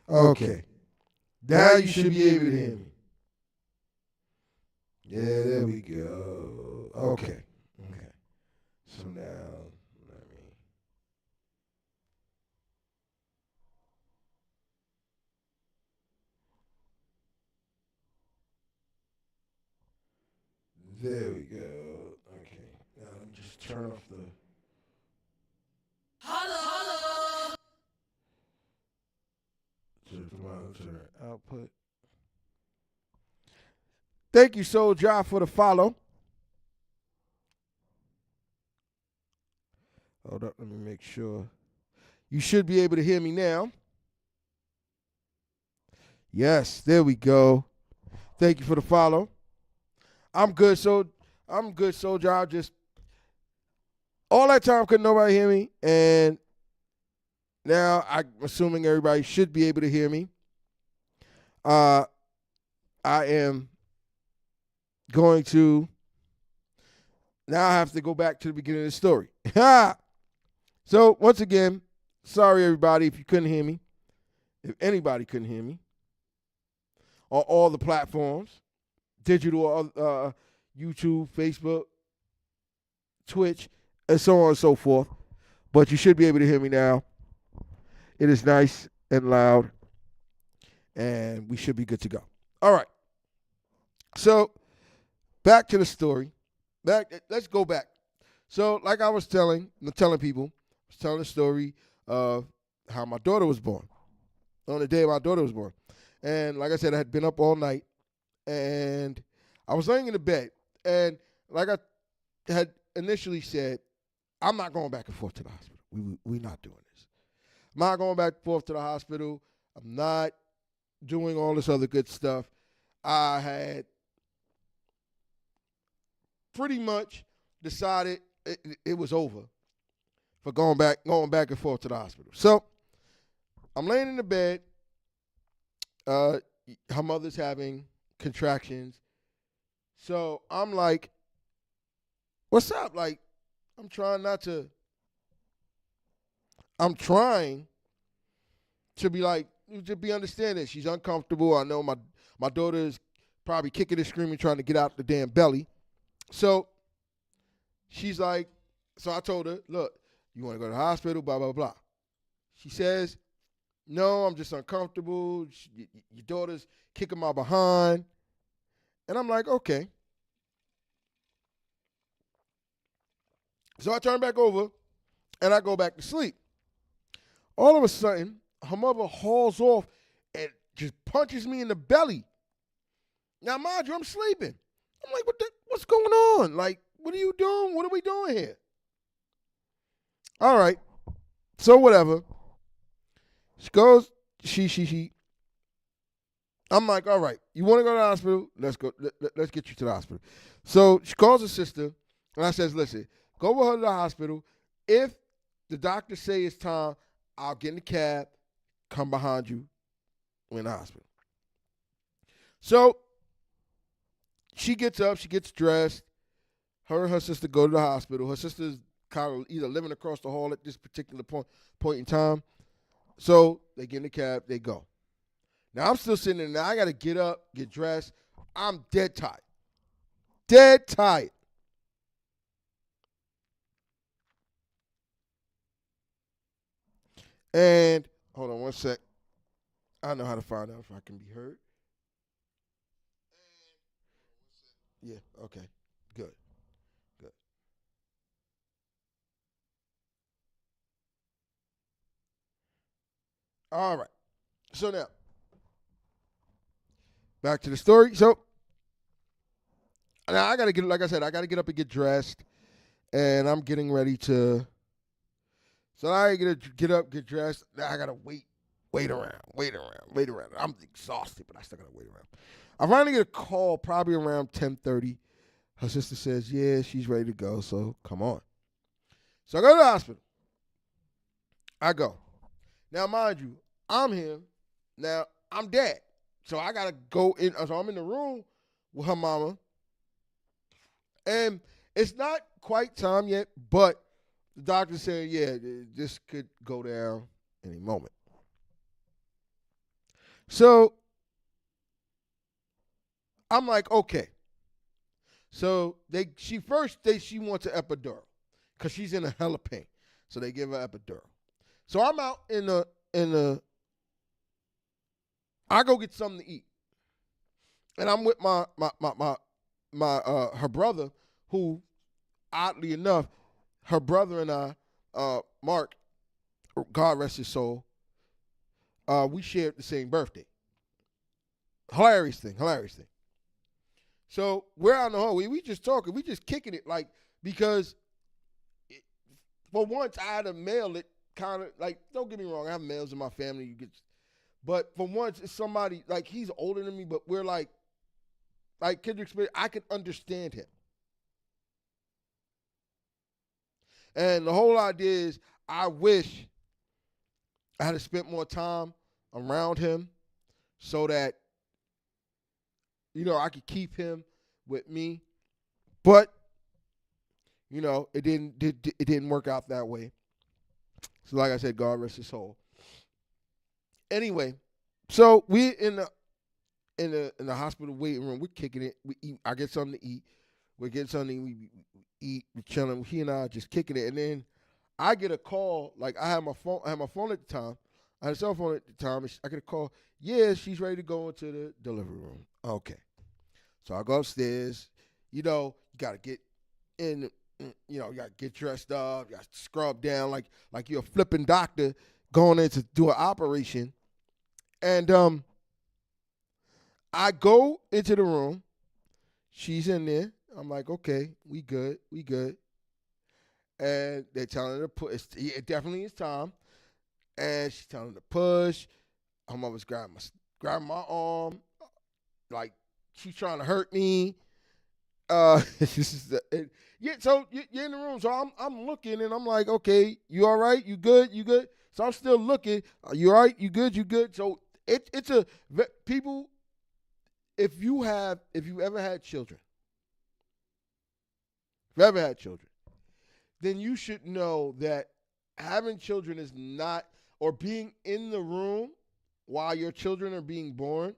Okay. Now you should be able to hear me. Yeah, there we go. Okay. Okay. So now, let me. There we go. Okay. Now let me just turn off the. To the monitor output. Thank you, Soulja, for the follow. Hold up, let me make sure. You should be able to hear me now. Yes, there we go. Thank you for the follow. I'm good, Soulja. I just all that time couldn't nobody hear me, and now I'm assuming everybody should be able to hear me. I am going to now I have to go back to the beginning of the story. So once again, sorry everybody if you couldn't hear me, if anybody couldn't hear me, on all the platforms, digital, YouTube, Facebook, Twitch, and so on and so forth. But you should be able to hear me now. It is nice and loud, and we should be good to go. All right. So back to the story. Let's go back. So, like I was telling people, I was telling the story of how my daughter was born. On the day my daughter was born. And like I said, I had been up all night, and I was laying in the bed. And like I had initially said, I'm not going back and forth to the hospital. We're not doing this. I'm not going back and forth to the hospital. I'm not doing all this other good stuff. I had pretty much decided it was over for going back and forth to the hospital. So I'm laying in the bed. Her mother's having contractions. So I'm like, what's up? Like, I'm trying to be like, to be understanding. She's uncomfortable. I know my daughter is probably kicking and screaming, trying to get out the damn belly. So she's like, so I told her, look, you want to go to the hospital, blah, blah, blah. She says, no, I'm just uncomfortable. Your daughter's kicking my behind. And I'm like, okay. So I turn back over and I go back to sleep. All of a sudden, her mother hauls off and just punches me in the belly. Now, mind you, I'm sleeping. I'm like, what's going on? Like, what are you doing? What are we doing here? All right. So whatever. She goes, she. I'm like, all right, you want to go to the hospital? Let's go. Let's get you to the hospital. So she calls her sister, and I says, listen, go with her to the hospital. If the doctor say it's time, I'll get in the cab, come behind you, we're in the hospital. So she gets up, she gets dressed. Her and her sister go to the hospital. Her sister's kind of either living across the hall at this particular point in time. So they get in the cab, they go. Now I'm still sitting there. Now I got to get up, get dressed. I'm dead tired. Dead tired. And hold on one sec. I know how to find out if I can be heard. Yeah, okay. Good. Good. All right. So now, back to the story. So now I gotta get, like I said, I gotta get up and get dressed, and I'm getting ready to. So I gotta get up, get dressed. Now I gotta wait around. I'm exhausted, but I still gotta wait around. I finally get a call, probably around 10:30. Her sister says, "Yeah, she's ready to go, so come on." So I go to the hospital. I go. Now, mind you, I'm here. Now I'm dead, so I gotta go in. So I'm in the room with her mama, and it's not quite time yet, but the doctor said, yeah, this could go down any moment. So I'm like, okay. So she wants an epidural because she's in a hell of pain. So they give her epidural. So I'm out in the I go get something to eat. And I'm with my her brother, who oddly enough, her brother and I, Mark, God rest his soul, we shared the same birthday. Hilarious thing. So we're out in the hallway. We just talking. We just kicking it, like, because for once I had a male that kind of, like, don't get me wrong, I have males in my family. But for once it's somebody, like, he's older than me, but we're like Kendrick Spirit, I can understand him. And the whole idea is, I wish I had spent more time around him so that, I could keep him with me. But, it didn't work out that way. So like I said, God rest his soul. Anyway, so we in the hospital waiting room. We're kicking it. We eat. I get something to eat. We get something. We eat. We chilling. He and I are just kicking it. And then I get a call. Like, I had my phone. I had my phone at the time. I had a cell phone at the time. And I get a call. Yeah, she's ready to go into the delivery room. Okay. So I go upstairs. You gotta get in. You gotta get dressed up. You gotta scrub down like you're a flipping doctor going in to do an operation. And I go into the room. She's in there. I'm like, okay, we good. And they're telling her to push. It definitely is time. And she's telling her to push. Her mother's grabbing my arm, like she's trying to hurt me. So you're in the room. So I'm looking, and I'm like, okay, you all right? You good? So I'm still looking. You all right? You good? So it's people. If you ever had children, then you should know that having children is not, or being in the room while your children are being born,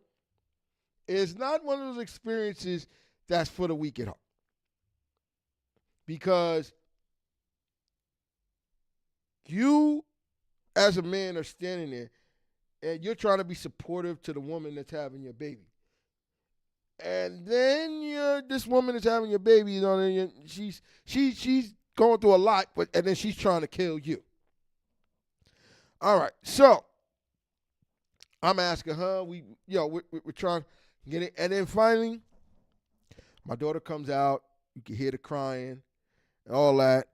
is not one of those experiences that's for the weak at heart. Because you, as a man, are standing there and you're trying to be supportive to the woman that's having your baby. And then this woman is having your baby, and she's going through a lot, and then she's trying to kill you. All right, so I'm asking her. We're trying to get it, and then finally, my daughter comes out. You can hear the crying and all that.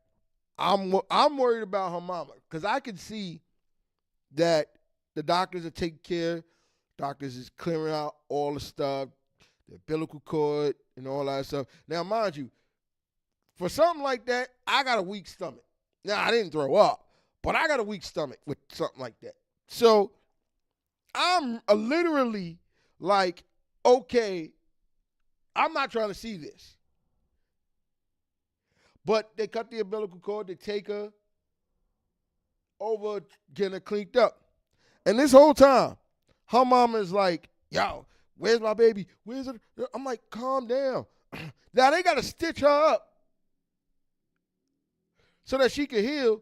I'm worried about her mama because I can see that the doctors are taking care. Doctors is clearing out all the stuff. The umbilical cord and all that stuff. Now, mind you, for something like that, I got a weak stomach. Now, I didn't throw up, but I got a weak stomach with something like that. So I'm literally like, okay, I'm not trying to see this. But they cut the umbilical cord. They take her over, getting her cleaned up. And this whole time, her mama is like, yo, where's my baby? Where's it? I'm like, calm down. Now they got to stitch her up so that she can heal.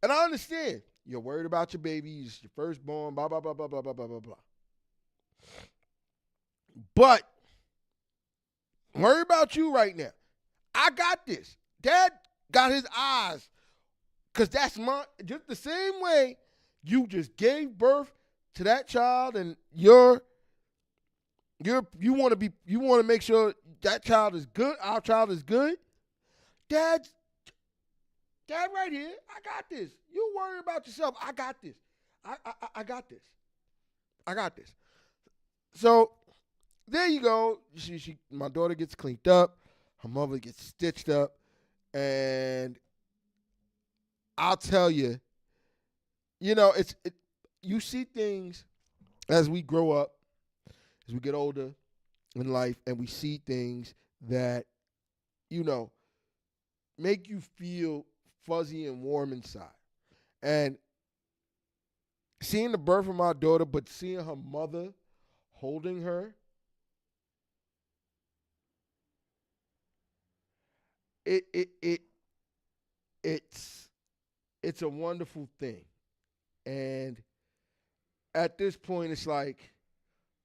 And I understand. You're worried about your baby. It's your firstborn, blah, blah, blah, blah, blah, blah, blah, blah, blah. But worry about you right now. I got this. Dad got his eyes. Because that's just the same way you just gave birth to that child, and you want to make sure that child is good, our child is good. Dad right here, I got this. You worry about yourself. I got this. I got this. I got this. So there you go. My daughter gets cleaned up. Her mother gets stitched up. And I'll tell you, you see things as we grow up, as we get older in life, and we see things that, make you feel fuzzy and warm inside. And seeing the birth of my daughter, but seeing her mother holding her, it it it it's it's a wonderful thing. And at this point it's like,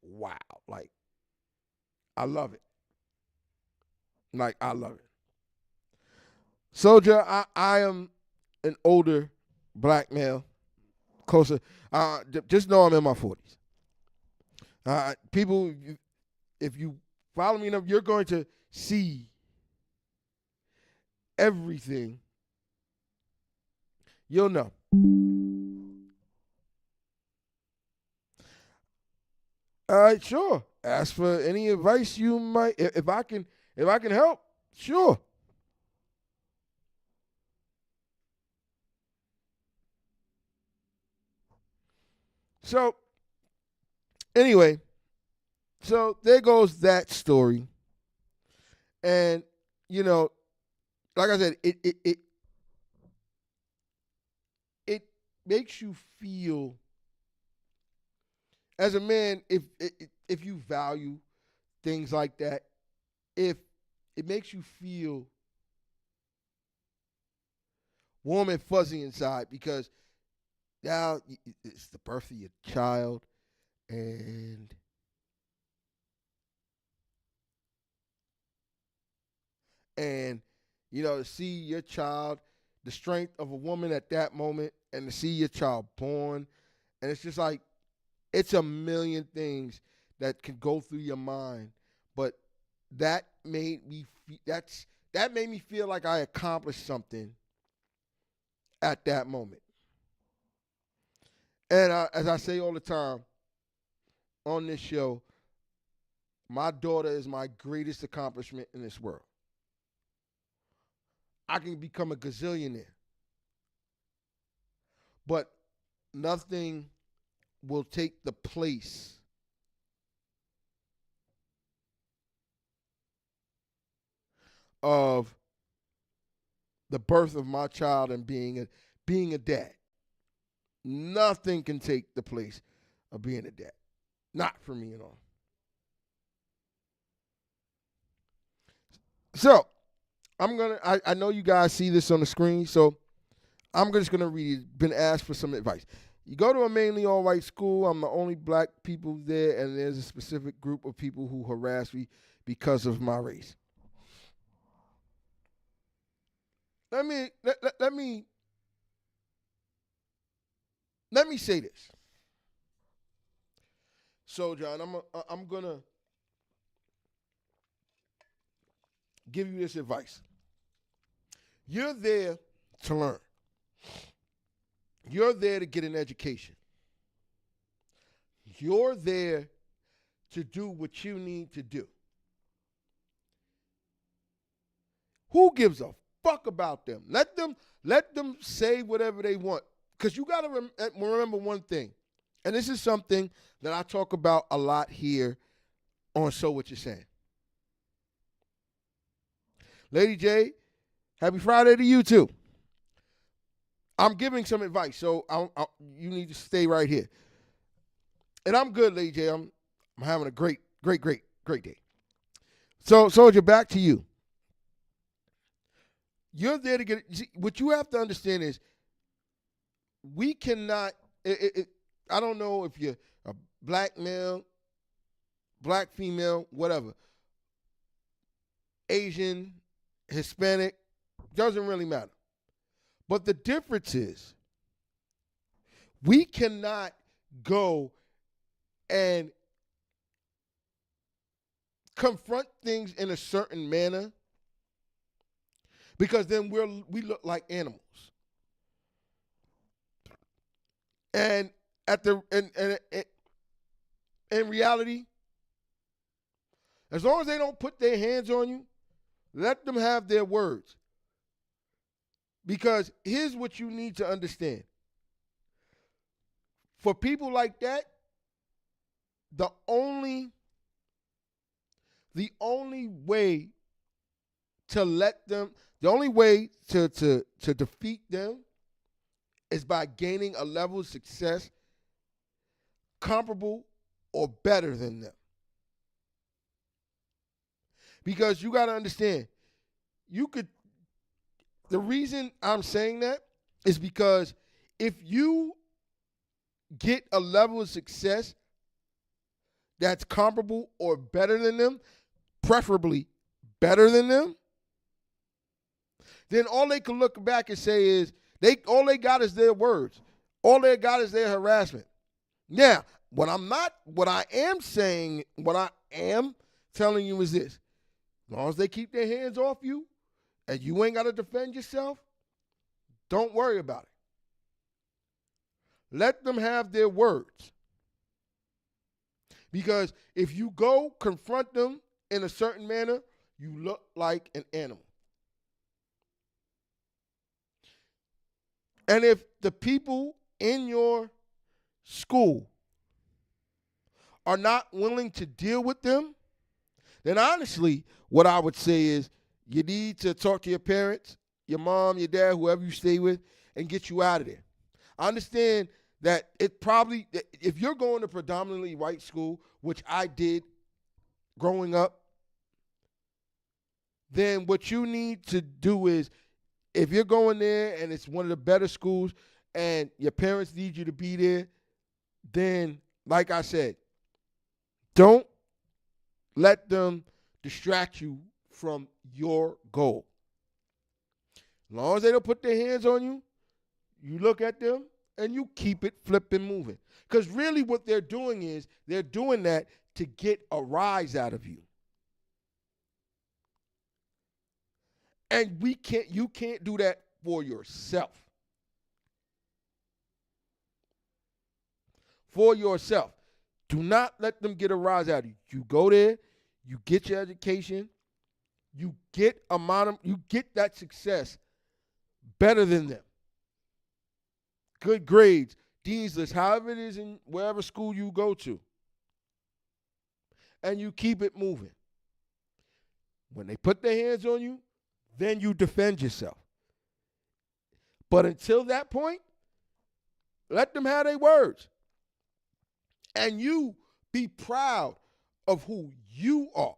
wow, like I love it. Like I love it. Soldier, I am an older black male, closer. Just know I'm in my 40s. People, if you follow me enough, you're going to see everything. You'll know. All right, sure. Ask for any advice you might. If I can help, sure. So anyway, so there goes that story, and you know, like I said, it makes you feel as a man, if you value things like that, if it makes you feel warm and fuzzy inside, because now it's the birth of your child, and and to see your child, the strength of a woman at that moment, and to see your child born, and it's just like it's a million things that can go through your mind, but that made me feel like I accomplished something at that moment. And as I say all the time on this show, my daughter is my greatest accomplishment in this world. I can become a gazillionaire, but nothing will take the place of the birth of my child and being a dad. Nothing can take the place of being a dad. Not for me at all. So I know you guys see this on the screen, so I'm just gonna read it. Been asked for some advice. You go to a mainly all-white school. I'm the only black people there, and there's a specific group of people who harass me because of my race. Let me say this. So, John, I'm gonna give you this advice. You're there to learn. You're there to get an education. You're there to do what you need to do. Who gives a fuck about them? Let them say whatever they want. Because you got to remember one thing, and this is something that I talk about a lot here on So What You're Saying. Lady J, happy Friday to you too. I'm giving some advice, so you need to stay right here. And I'm good, Lady J. I'm having a great day. So, Soldier, back to you. You're there to get it. See, what you have to understand is we cannot. I don't know if you're a black male, black female, whatever, Asian, Hispanic, doesn't really matter. But the difference is we cannot go and confront things in a certain manner, because then we look like animals. And in reality, as long as they don't put their hands on you, let them have their words. Because here's what you need to understand. For people like that, the only way to defeat them is by gaining a level of success comparable or better than them. Because you got to understand, the reason I'm saying that is because if you get a level of success that's comparable or better than them, preferably better than them, then all they can look back and say is all they got is their words. All they got is their harassment. Now, what I am telling you is this. As long as they keep their hands off you and you ain't got to defend yourself, don't worry about it. Let them have their words. Because if you go confront them in a certain manner, you look like an animal. And if the people in your school are not willing to deal with them, then honestly, what I would say is you need to talk to your parents, your mom, your dad, whoever you stay with, and get you out of there. I understand that if you're going to predominantly white school, which I did growing up, then what you need to do is, if you're going there and it's one of the better schools and your parents need you to be there, then, like I said, don't let them distract you from your goal. As long as they don't put their hands on you, you look at them and you keep it flipping moving. Because really what they're doing is they're doing that to get a rise out of you. And you can't do that for yourself. For yourself. Do not let them get a rise out of you. You go there, you get your education, you get that success better than them. Good grades, Dean's List, however it is in wherever school you go to. And you keep it moving. When they put their hands on you, then you defend yourself. But until that point, let them have their words. And you be proud of who you are.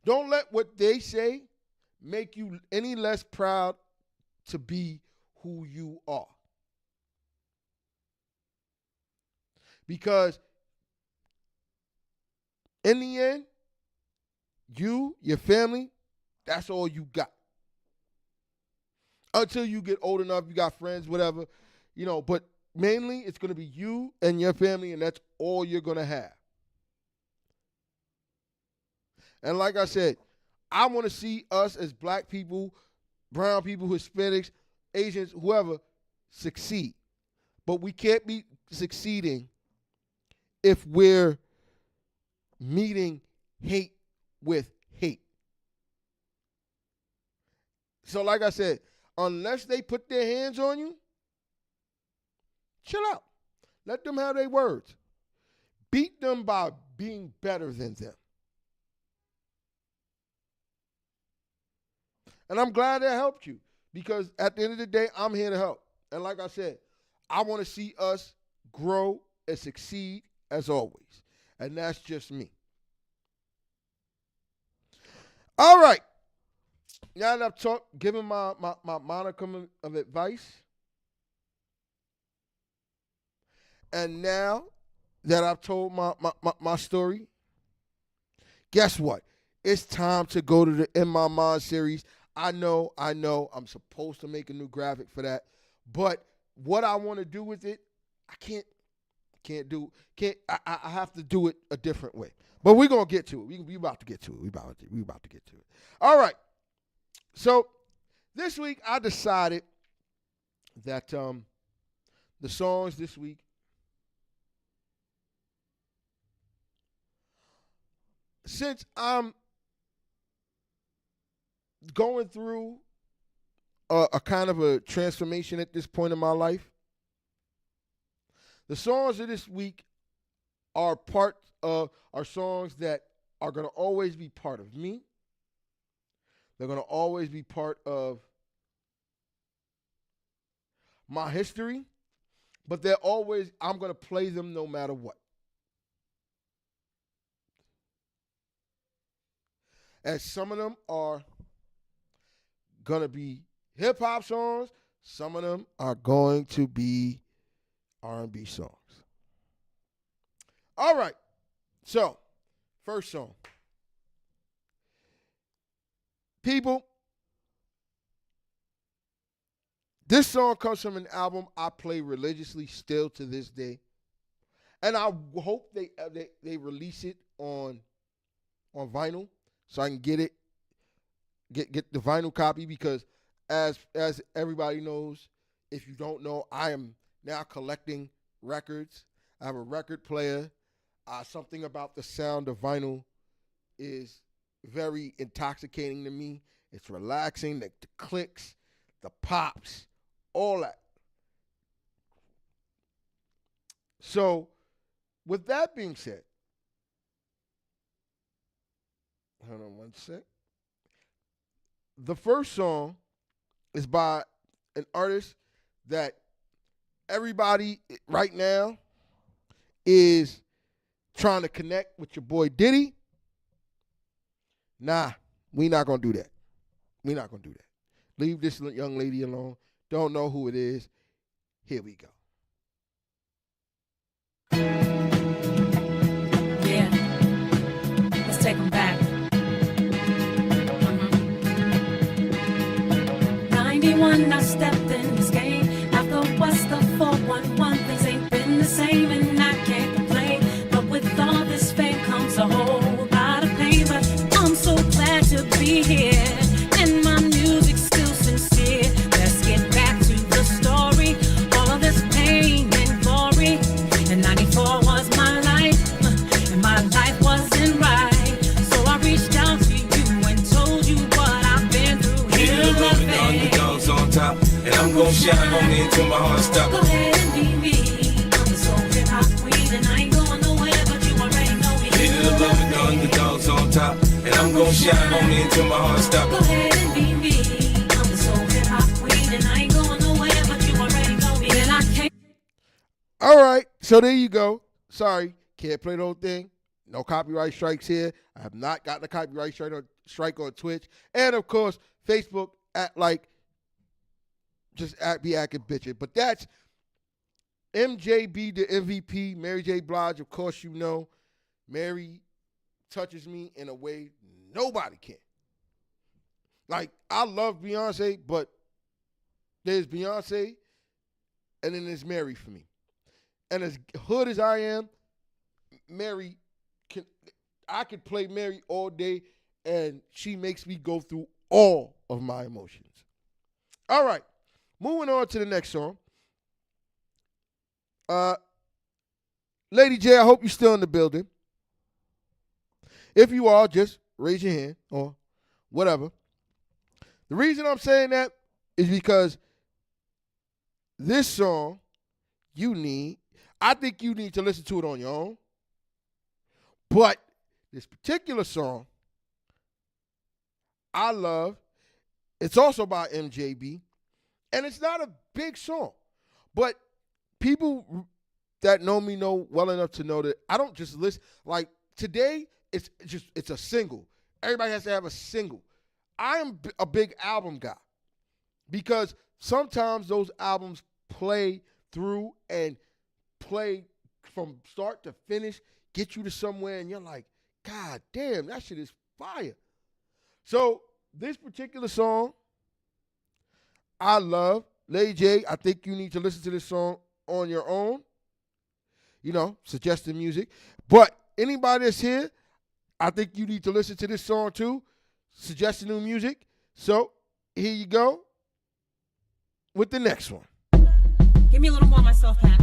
Don't let what they say make you any less proud to be who you are. Because in the end, you, your family, that's all you got. Until you get old enough, you got friends, whatever, but mainly it's going to be you and your family, and that's all you're going to have. And like I said, I want to see us as black people, brown people, Hispanics, Asians, whoever, succeed. But we can't be succeeding if we're meeting hate with hate. So like I said, unless they put their hands on you, chill out. Let them have their words. Beat them by being better than them. And I'm glad that helped you, because at the end of the day, I'm here to help. And like I said, I want to see us grow and succeed as always. And that's just me. All right. Now that I've given my modicum of advice, and now that I've told my story, guess what? It's time to go to the In My Mind series. I know, I'm supposed to make a new graphic for that, but what I want to do with it, I have to do it a different way. But we're going to get to it. We about to get to it. We about to get to it. All right. So this week I decided that the songs this week, since I'm going through a kind of a transformation at this point in my life, the songs of this week are songs that are going to always be part of me. They're going to always be part of my history. But they're always, I'm going to play them no matter what. And some of them are going to be hip-hop songs. Some of them are going to be R&B songs. All right. So, first song. People, this song comes from an album I play religiously still to this day. And I hope they release it on vinyl so I can get it, get the vinyl copy, because as everybody knows, if you don't know, I am now collecting records. I have a record player. Something about the sound of vinyl is very intoxicating to me. It's relaxing, the clicks, the pops, all that. So, with that being said, hold on one sec. The first song is by an artist that everybody right now is trying to connect with your boy Diddy. Nah, we not going to do that. We not going to do that. Leave this young lady alone. Don't know who it is. Here we go. Yeah, let's take them back. 91, I stepped in this game. After what's the 411, things ain't been the same, and I can't complain. But with all this fame comes a whole lot of pain. But I'm so glad to be here, and my music's still sincere. Let's get back to the story. All of this pain and glory. And 94 was my life, and my life wasn't right. So I reached out to you and told you what I've been through. Here the underdogs on top, and I'm gon' shine on me until my heart stops. Go ahead and be me. I'm the soul hip hop queen, and I ain't going nowhere, but you already know me. Here the underdogs on top, and I'm gon' shine on me until my heart stops. Go ahead and be me. I'm the soul hip hop queen, and I ain't going nowhere, but you already know me. And I can't. All right, so there you go. Sorry, can't play the whole thing. No copyright strikes here. I have not gotten a copyright strike on Twitch. And, of course, Facebook be acting bitchin'. But that's MJB, the MVP, Mary J. Blige. Of course, you know, Mary touches me in a way nobody can. Like, I love Beyonce, but there's Beyonce, and then there's Mary for me. And as hood as I am, I could play Mary all day, and she makes me go through all of my emotions. All right, moving on to the next song. Lady J, I hope you're still in the building. If you are, just raise your hand or whatever. The reason I'm saying that is because this song, I think you need to listen to it on your own. But this particular song, I love. It's also by MJB. And it's not a big song. But people that know me know well enough to know that I don't just listen. Like, today, it's a single. Everybody has to have a single. I am a big album guy because sometimes those albums play through and play from start to finish, get you to somewhere, and you're like, God damn, that shit is fire. So this particular song, I love. Lady J, I think you need to listen to this song on your own. You know, suggested music. But anybody that's here, I think you need to listen to this song too. Suggested new music. So here you go with the next one. Give me a little more of myself, Pat.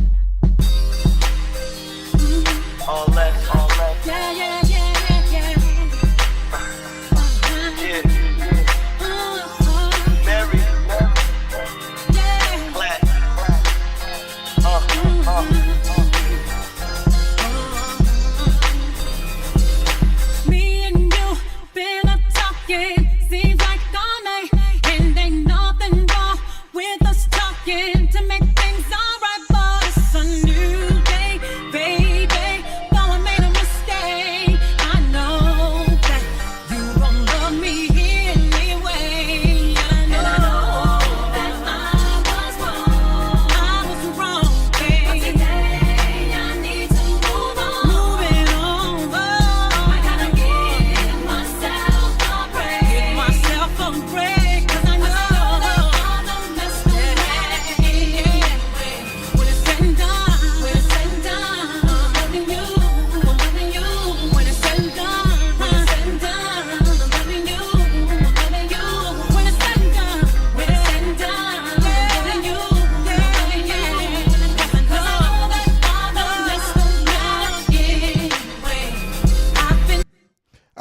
All less. Yeah. Yeah. Mary. Yeah. Black. Me and you been a talking, seems like all night, and ain't nothing wrong with us talking to make things alright, but it's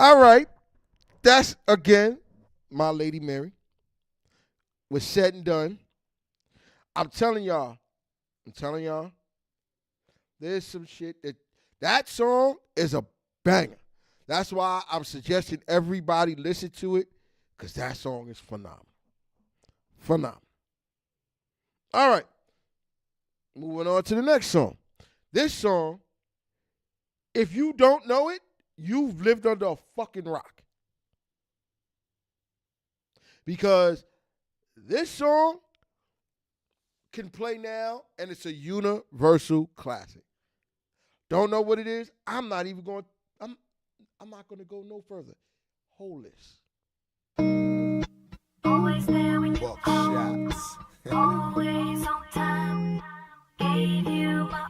All right. That's, again, My Lady Mary. Was said and done. I'm telling y'all, there's some shit that song is a banger. That's why I'm suggesting everybody listen to it, because that song is phenomenal. Phenomenal. All right. Moving on to the next song. This song, if you don't know it, you've lived under a fucking rock. Because this song can play now, and it's a universal classic. Don't know what it is? I'm not going to go no further. Holeless. Always there when you Buck call, shots. always on time. Gave you my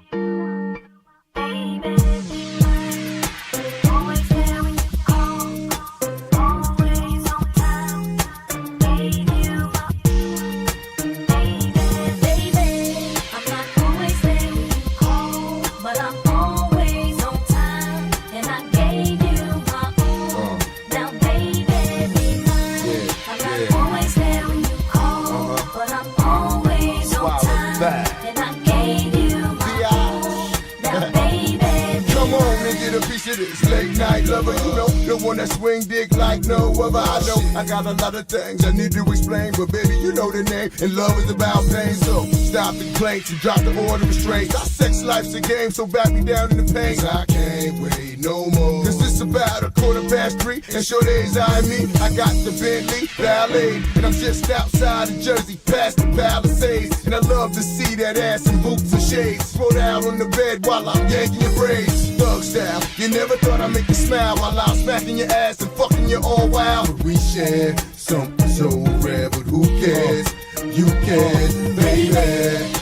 baby. Always there when you call, always on time. Gave you my baby. I'm not always there when you call, but I'm always on time, and I gave you my all. Now, baby, be mine. I'm not always there when you call, but I'm always on Swallow time, that. and I gave you my all. Now, baby, Come on and get a piece of this late night lover. You know, the one that swing dick like no other. I know I got a lot of things I need to explain, but baby, you know the name, and love is about pain. So stop the complaints and drop the order of restraints. Our sex life's a game, so back me down in the pain. 'Cause I can't wait no more. 'Cause it's about 3:15, and sure days I me. I got the Bentley Ballet, and I'm just outside of Jersey, past the Palisades. And I love to see that ass in boots and shades. Throw down on the bed while I'm yanking your braids. Thug style, you never thought I'd make you smile while I'm smacking your ass and fucking you all wild. But we share something so rare, but who cares? You cares, baby.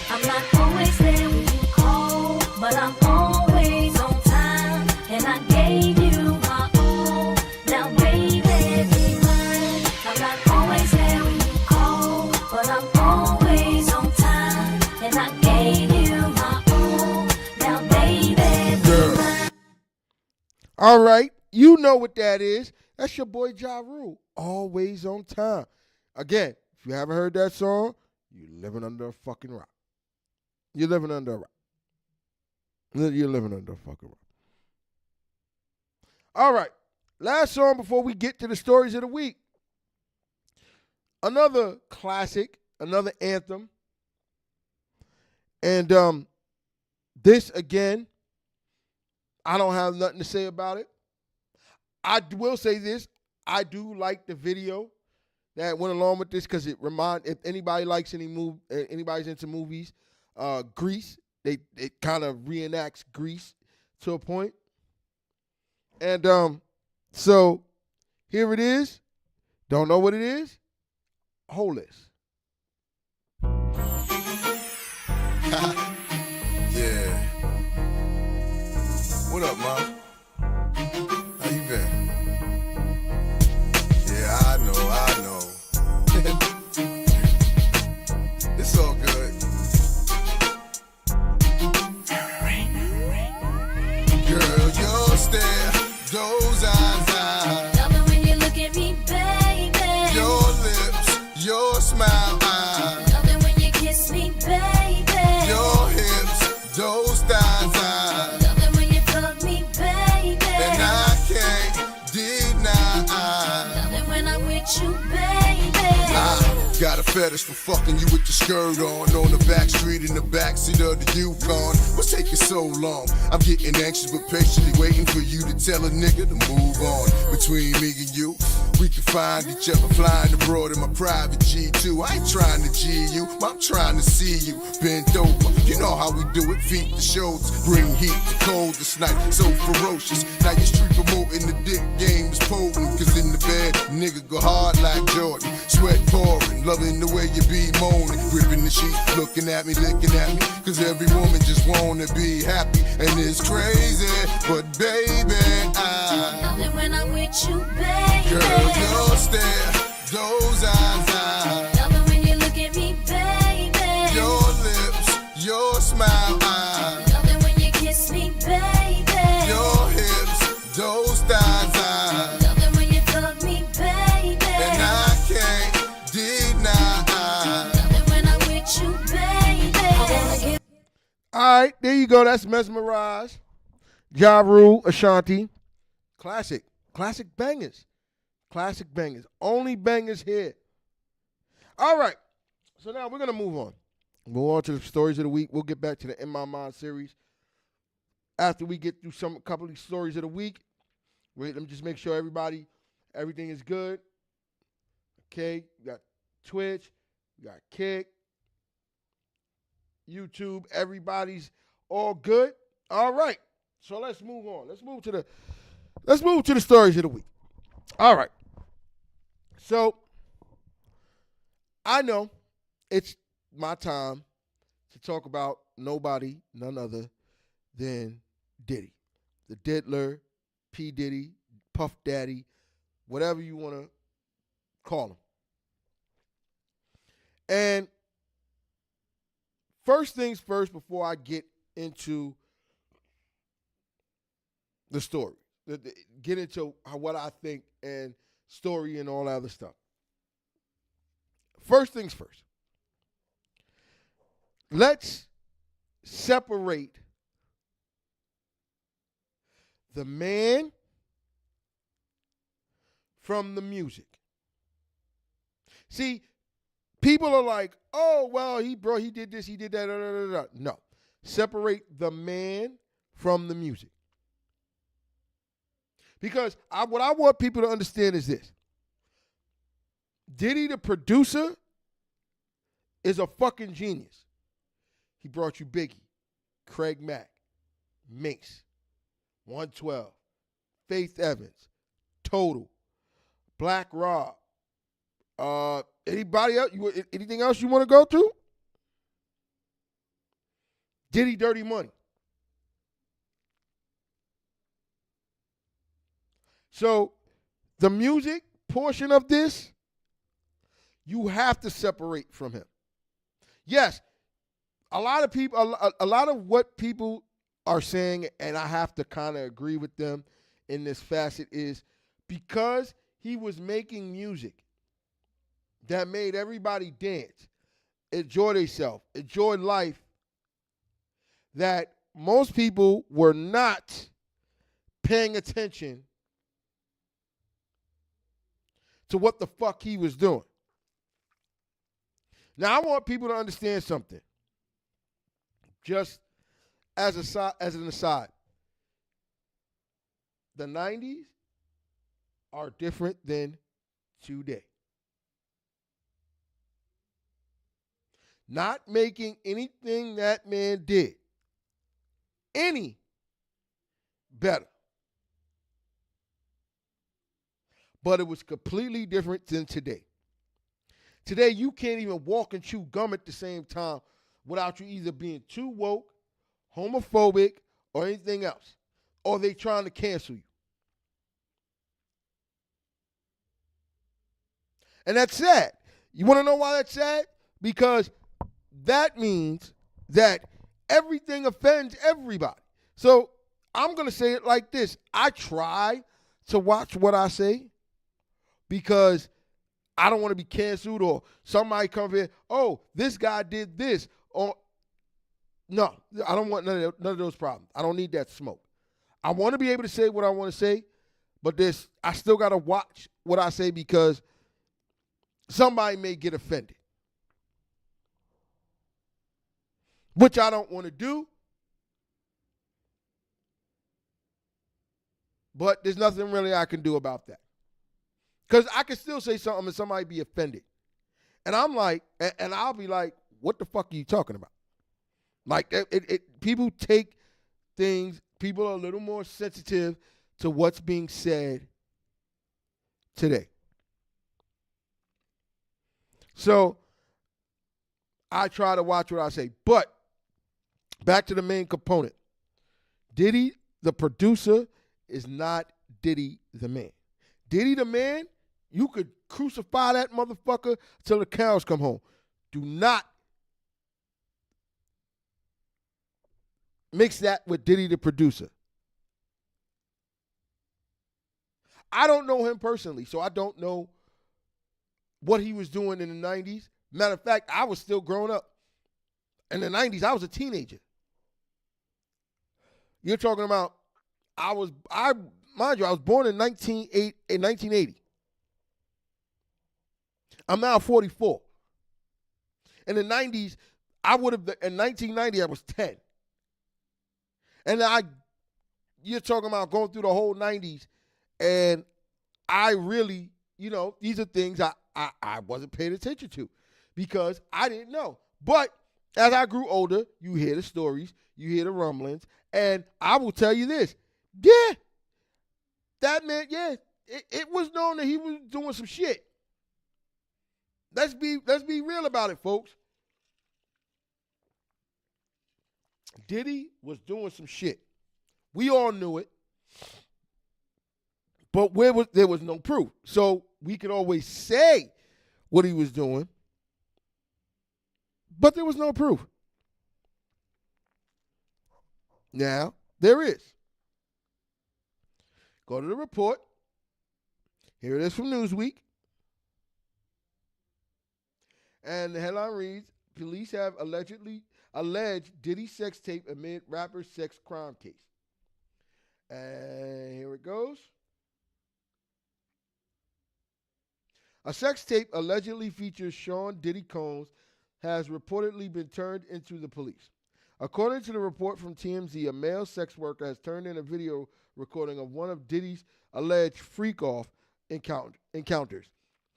I'm not always there when you call, but I'm always on time, and I gave you my all. Now, baby, be mine. I'm not always there when you call, but I'm always on time, and I gave you my all. Now, baby, be mine. All right. You know what that is. That's your boy Ja Rule. Always on time. Again, if you haven't heard that song, you're living under a fucking rock. You're living under a rock. You're living under a fucking rock. All right. Last song before we get to the stories of the week. Another classic, another anthem. And this, again, I don't have nothing to say about it. I will say this. I do like the video that went along with this, because it if anybody likes anybody's into movies, Grease, it kind of reenacts Grease to a point. And so here it is. Don't know what it is. Holeless. Yeah. What up, Mom? How you been? Yeah, I know. It's all good. Girl, your stare, those eyes, Love it when you look at me, baby. your lips, your smile, Love it when you kiss me, baby. your hips, those thighs, Love it when you fuck me, baby. and I can't deny. Love it when I'm with you, baby. Got a fetish for fucking you with your skirt on the back street in the backseat of the Yukon. What's taking so long? I'm getting anxious but patiently waiting for you to tell a nigga to move on. Between me and you, we can find each other flying abroad in my private G2. I ain't trying to G you, I'm trying to see you bent over. You know how we do it, feet to shoulders, bring heat to cold this night, so ferocious. Now your street promoting the dick game is potent, 'cause in the bed, nigga go hard like Jordan. Sweat pouring, loving the way you be moaning, gripping the sheet, looking at me, licking at me, 'cause every woman just wanna be happy, and it's crazy, but baby, Love it when I'm with you, baby. girl, your stare, those eyes, Love it when you look at me, baby. your lips, your smile, Love it when you kiss me, baby. your hips, those thighs. Love it when you tug me, baby. And I can't deny. Love it when I'm with you, baby. I wanna give All right, there you go. That's Mesmerize. Ja Rule, Ashanti. Classic bangers. Classic bangers. Only bangers here. All right. So now we're going to move on. Move on to the stories of the week. We'll get back to the In My Mind series after we get through a couple of these stories of the week. Wait, let me just make sure everything is good. Okay. You got Twitch. You got Kick. YouTube. Everybody's all good. All right. So let's move on. Let's move to the stories of the week. All right. So I know it's my time to talk about none other than Diddy. The Diddler, P. Diddy, Puff Daddy, whatever you want to call him. And first things first, before I get into the story, get into what I think and story and all that other stuff. First things first. Let's separate the man from the music. See, people are like, oh, well, he did this, he did that, da, da, da, da. No. Separate the man from the music. Because what I want people to understand is this. Diddy, the producer, is a fucking genius. He brought you Biggie, Craig Mack, Mace, 112, Faith Evans, Total, Black Rob. Anybody else? Anything else you want to go through? Diddy Dirty Money. So the music portion of this, you have to separate from him. Yes, a lot of what people are saying, and I have to kind of agree with them in this facet, is because he was making music that made everybody dance, enjoy themselves, enjoy life, that most people were not paying attention to what the fuck he was doing. Now, I want people to understand something. Just as an aside. The 90s are different than today. Not making anything that man did any better. But it was completely different than today. Today, you can't even walk and chew gum at the same time without you either being too woke, homophobic, or anything else. Or they trying to cancel you. And that's sad. You want to know why that's sad? Because that means that everything offends everybody. So I'm going to say it like this. I try to watch what I say because I don't want to be canceled or somebody come here, oh, this guy did this. Or no, I don't want none of those problems. I don't need that smoke. I want to be able to say what I want to say, but I still got to watch what I say because somebody may get offended, which I don't want to do. But there's nothing really I can do about that. Because I can still say something and somebody be offended. And I'm like, and I'll be like, what the fuck are you talking about? Like, people take things, people are a little more sensitive to what's being said today. So I try to watch what I say. But back to the main component. Diddy, the producer, is not Diddy the man. Diddy the man, you could crucify that motherfucker till the cows come home. Do not mix that with Diddy the producer. I don't know him personally, so I don't know what he was doing in the 90s. Matter of fact, I was still growing up. In the 90s, I was a teenager. You're talking about, mind you, I was born in 1980. I'm now 44. In the 90s, in 1990, I was 10. And you're talking about going through the whole 90s, and I really, these are things I wasn't paying attention to because I didn't know. But as I grew older, you hear the stories, you hear the rumblings, and I will tell you this. Yeah, that man, yeah, it was known that he was doing some shit. Let's be real about it, folks. Diddy was doing some shit. We all knew it. But there was no proof. So we could always say what he was doing, but there was no proof. Now, there is. Go to the report. Here it is from Newsweek. And the headline reads, police have alleged Diddy sex tape amid rapper sex crime case. And here it goes. A sex tape allegedly features Sean Diddy Combs has reportedly been turned into the police. According to the report from TMZ, a male sex worker has turned in a video recording of one of Diddy's alleged freak-off encounters.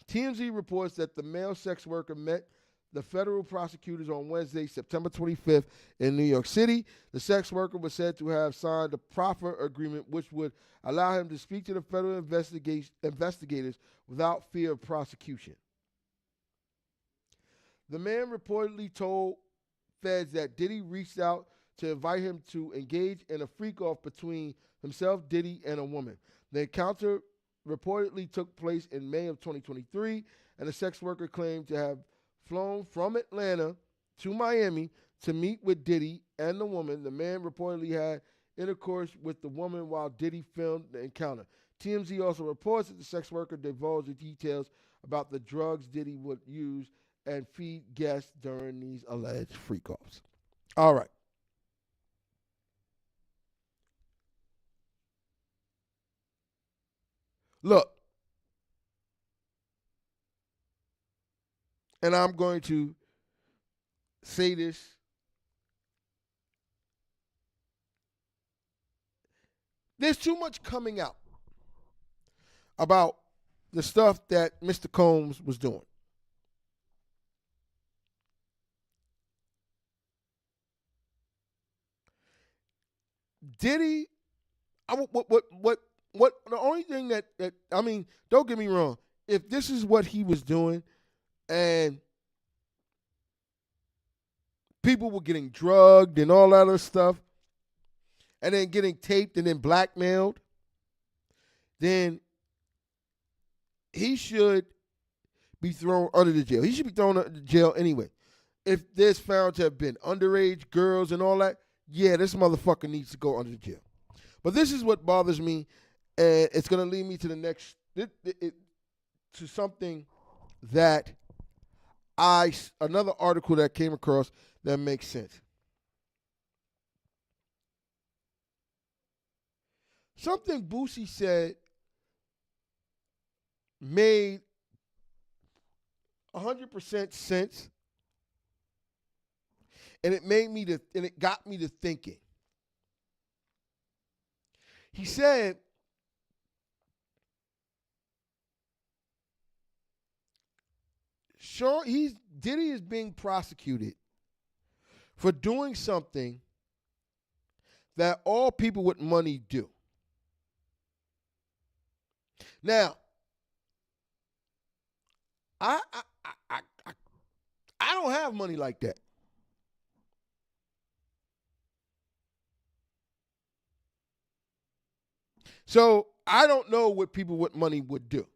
TMZ reports that the male sex worker met the federal prosecutors on Wednesday, September 25th in New York City. The sex worker was said to have signed a proffer agreement which would allow him to speak to the federal investigators without fear of prosecution. The man reportedly told feds that Diddy reached out to invite him to engage in a freak-off between himself, Diddy, and a woman. The encounter reportedly took place in May of 2023, and the sex worker claimed to have flown from Atlanta to Miami to meet with Diddy and the woman. The man reportedly had intercourse with the woman while Diddy filmed the encounter. TMZ also reports that the sex worker divulged the details about the drugs Diddy would use and feed guests during these alleged freak-offs. All right. Look, and I'm going to say this. There's too much coming out about the stuff that Mr. Combs was doing. Diddy, the only thing that I mean, don't get me wrong. If this is what he was doing and people were getting drugged and all that other stuff and then getting taped and then blackmailed, then he should be thrown under the jail. He should be thrown under the jail anyway. If there's found to have been underage girls and all that, yeah, this motherfucker needs to go under the jail. But this is what bothers me, and it's going to lead me to the next, to something that another article that came across that makes sense. Something Boosie said made 100% sense, and it got me to thinking. He said, Diddy is being prosecuted for doing something that all people with money do. Now, I don't have money like that. So I don't know what people with money would do.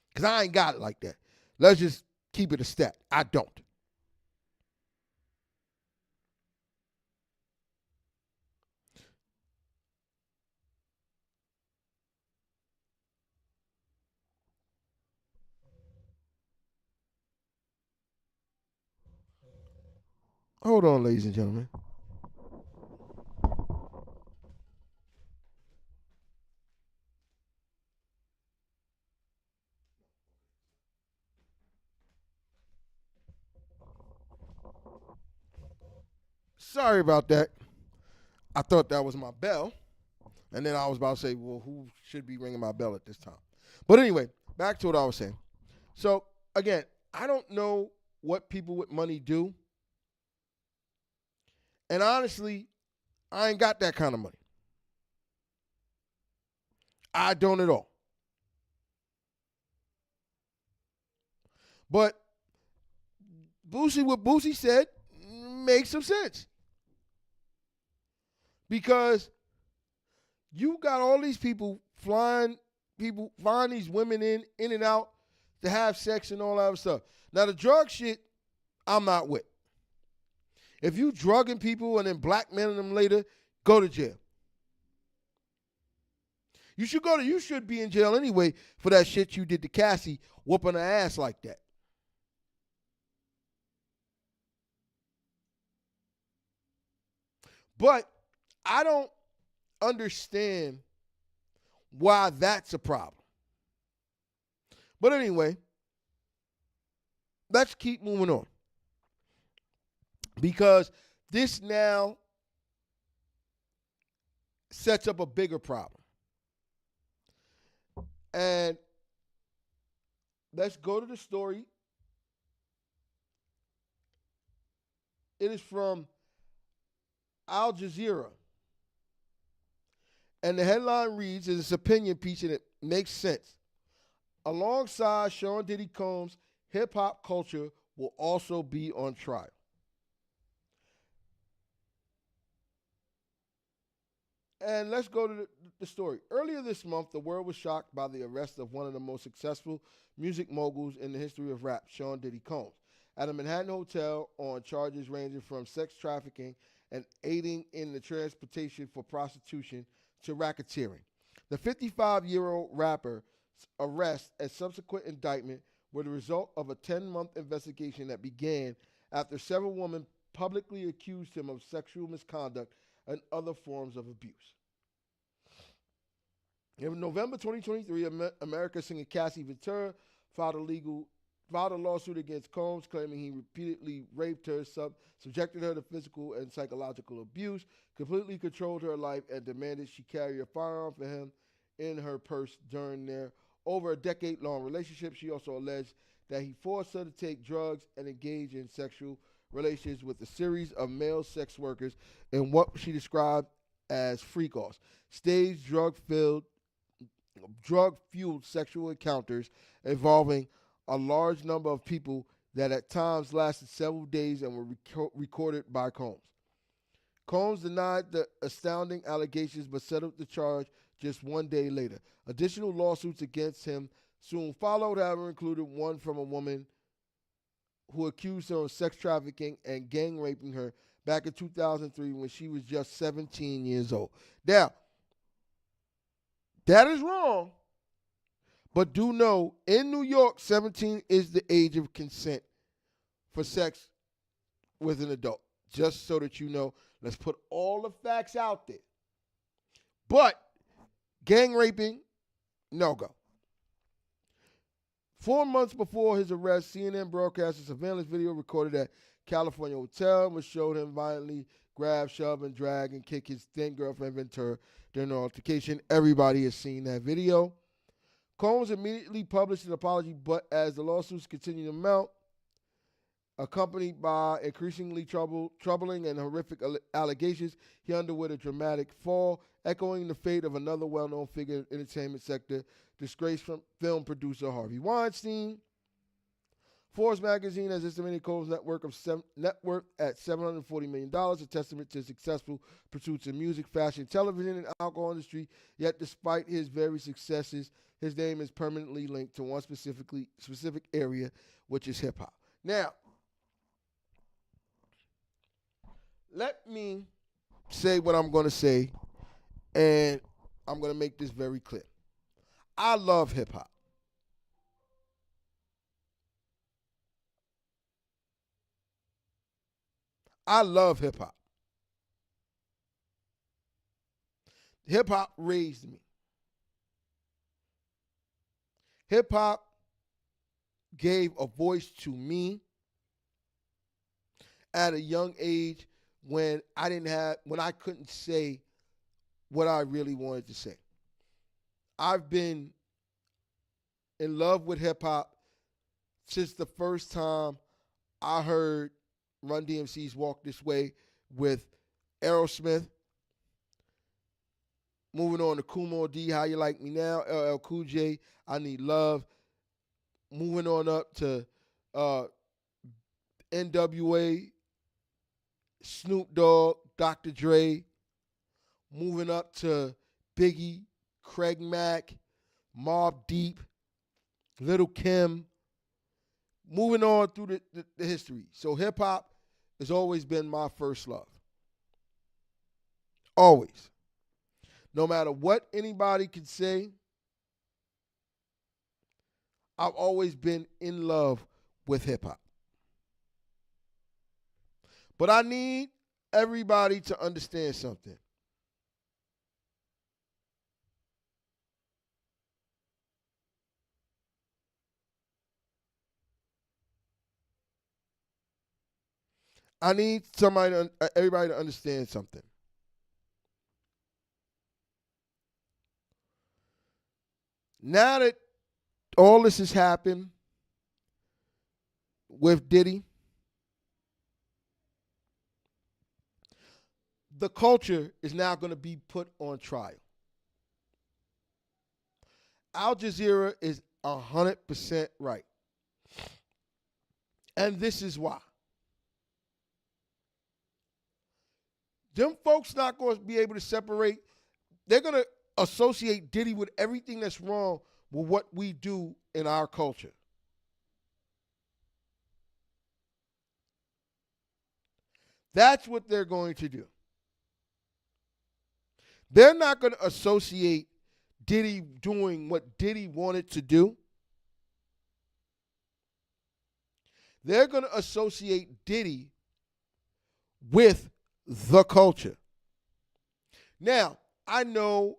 Because I ain't got it like that. Let's just keep it a stat. I don't. Hold on, ladies and gentlemen. Sorry about that. I thought that was my bell. And then I was about to say, well, who should be ringing my bell at this time? But anyway, back to what I was saying. So, again, I don't know what people with money do. And honestly, I ain't got that kind of money. I don't at all. But what Boosie said makes some sense. Because you got all these people flying these women in and out to have sex and all that other stuff. Now the drug shit, I'm not with. If you drugging people and then blackmailing them later, go to jail. You should be in jail anyway for that shit you did to Cassie, whooping her ass like that. But I don't understand why that's a problem. But anyway, let's keep moving on. Because this now sets up a bigger problem. And let's go to the story. It is from Al Jazeera. And the headline reads, it's an opinion piece and it makes sense. Alongside Sean Diddy Combs, hip-hop culture will also be on trial. And let's go to the story. Earlier this month, the world was shocked by the arrest of one of the most successful music moguls in the history of rap, Sean Diddy Combs, at a Manhattan hotel on charges ranging from sex trafficking and aiding in the transportation for prostitution to racketeering. The 55-year-old rapper's arrest and subsequent indictment were the result of a 10-month investigation that began after several women publicly accused him of sexual misconduct and other forms of abuse. In November 2023, America's singer Cassie Ventura filed a lawsuit against Combs, claiming he repeatedly raped her, subjected her to physical and psychological abuse, completely controlled her life, and demanded she carry a firearm for him in her purse during their over a decade-long relationship. She also alleged that he forced her to take drugs and engage in sexual relations with a series of male sex workers in what she described as freak-offs, staged drug-fueled sexual encounters involving a large number of people that at times lasted several days and were recorded by Combs. Combs denied the astounding allegations but settled the charge just one day later. Additional lawsuits against him soon followed, however, included one from a woman who accused her of sex trafficking and gang raping her back in 2003 when she was just 17 years old. Now, that is wrong, but do know in New York, 17 is the age of consent for sex with an adult. Just so that you know, let's put all the facts out there. But gang raping, no go. 4 months before his arrest, CNN broadcast a surveillance video recorded at California hotel, which showed him violently grab, shove, and drag and kick his then girlfriend Ventura during the altercation. Everybody has seen that video. Combs immediately published an apology, but as the lawsuits continue to mount, accompanied by increasingly troubling and horrific allegations, he underwent a dramatic fall, echoing the fate of another well-known figure in the entertainment sector, disgraced film producer Harvey Weinstein. Forbes magazine has estimated Combs' net worth at $740 million, a testament to his successful pursuits in music, fashion, television, and alcohol industry. Yet, despite his various successes, his name is permanently linked to one specific area, which is hip-hop. Now, let me say what I'm going to say, and I'm going to make this very clear. I love hip-hop. I love hip hop. Hip hop raised me. Hip hop gave a voice to me at a young age when I couldn't say what I really wanted to say. I've been in love with hip hop since the first time I heard Run DMC's Walk This Way with Aerosmith. Moving on to Kumo D, How You Like Me Now, LL Cool J, I Need Love. Moving on up to NWA, Snoop Dogg, Dr. Dre. Moving up to Biggie, Craig Mack, Mobb Deep, Lil' Kim. Moving on through the history. So hip-hop has always been my first love. Always. No matter what anybody can say, I've always been in love with hip-hop. But I need everybody to understand something. I need everybody to understand something. Now that all this has happened with Diddy, the culture is now going to be put on trial. Al Jazeera is 100% right. And this is why. Them folks not going to be able to separate. They're going to associate Diddy with everything that's wrong with what we do in our culture. That's what they're going to do. They're not going to associate Diddy doing what Diddy wanted to do. They're going to associate Diddy with the culture. Now, I know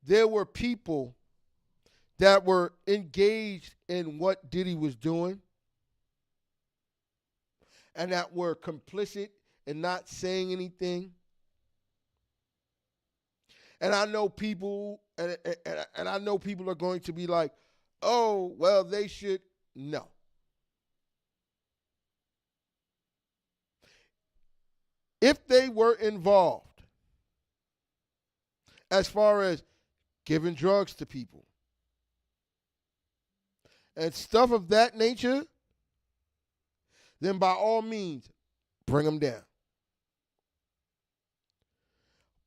there were people that were engaged in what Diddy was doing and that were complicit in not saying anything. And I know people, and I know people are going to be like, oh, well, they should. No. If they were involved, as far as giving drugs to people and stuff of that nature, then by all means, bring them down.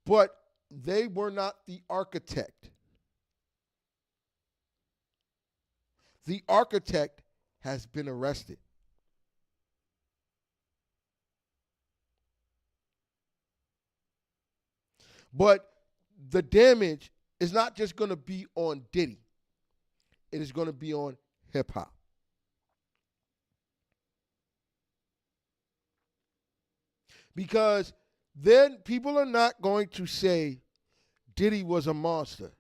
But they were not the architect. The architect has been arrested. But the damage is not just going to be on Diddy. It is going to be on hip-hop. Because then people are not going to say Diddy was a monster.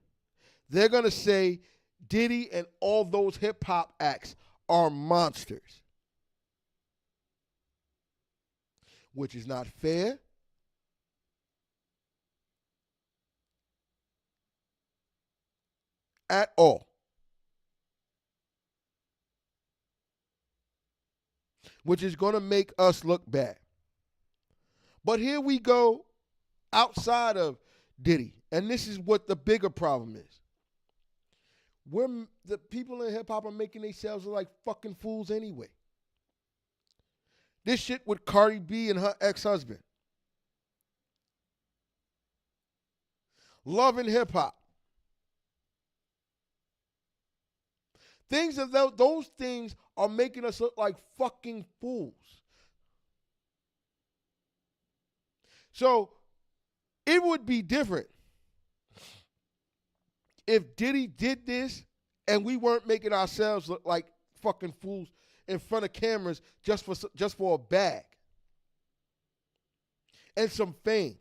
They're going to say Diddy and all those hip-hop acts are monsters. Which is not fair. At all. Which is going to make us look bad. But here we go outside of Diddy. And this is what the bigger problem is. The people in hip-hop are making themselves look like fucking fools anyway. This shit with Cardi B and her ex-husband. Loving hip-hop. Those things are making us look like fucking fools. So it would be different if Diddy did this and we weren't making ourselves look like fucking fools in front of cameras just for a bag and some fame.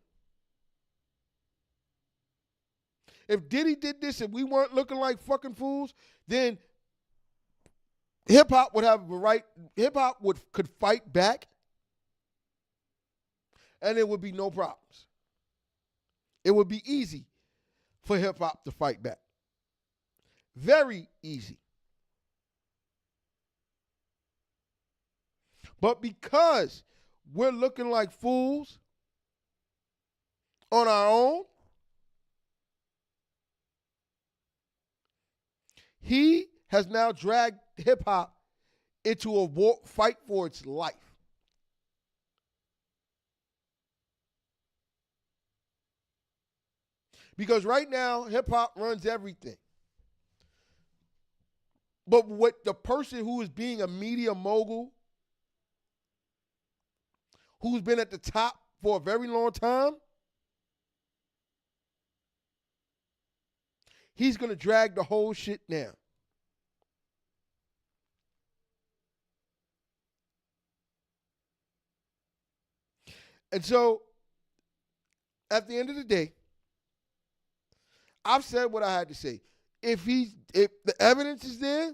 If Diddy did this and we weren't looking like fucking fools, then hip hop would have the right. Hip hop could fight back, and it would be no problems. It would be easy for hip hop to fight back. Very easy. But because we're looking like fools on our own, he has now dragged hip hop into a fight for its life. Because right now, hip hop runs everything. But what the person who is being a media mogul, who's been at the top for a very long time, he's going to drag the whole shit down. And so, at the end of the day, I've said what I had to say. If the evidence is there,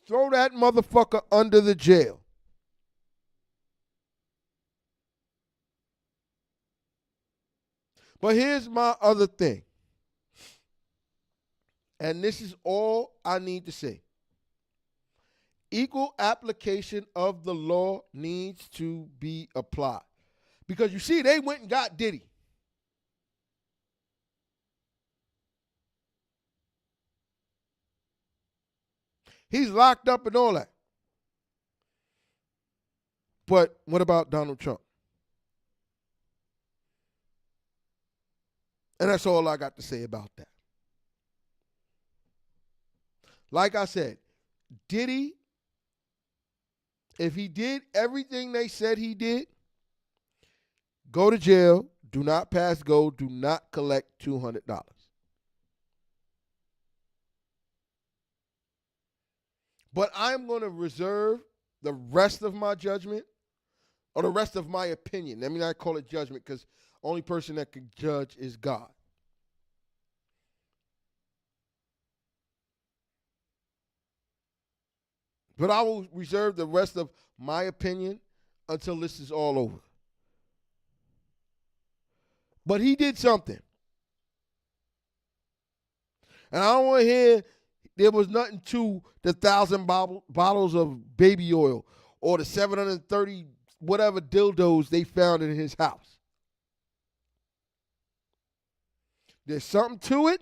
throw that motherfucker under the jail. But here's my other thing. And this is all I need to say. Equal application of the law needs to be applied. Because you see, they went and got Diddy. He's locked up and all that. But what about Donald Trump? And that's all I got to say about that. Like I said, Diddy, if he did everything they said he did, go to jail, do not pass go, do not collect $200. But I'm going to reserve the rest of my judgment or the rest of my opinion. I mean, I call it judgment because only person that can judge is God. But I will reserve the rest of my opinion until this is all over. But he did something. And I don't want to hear there was nothing to the 1,000 bottles of baby oil or the 730 whatever dildos they found in his house. There's something to it,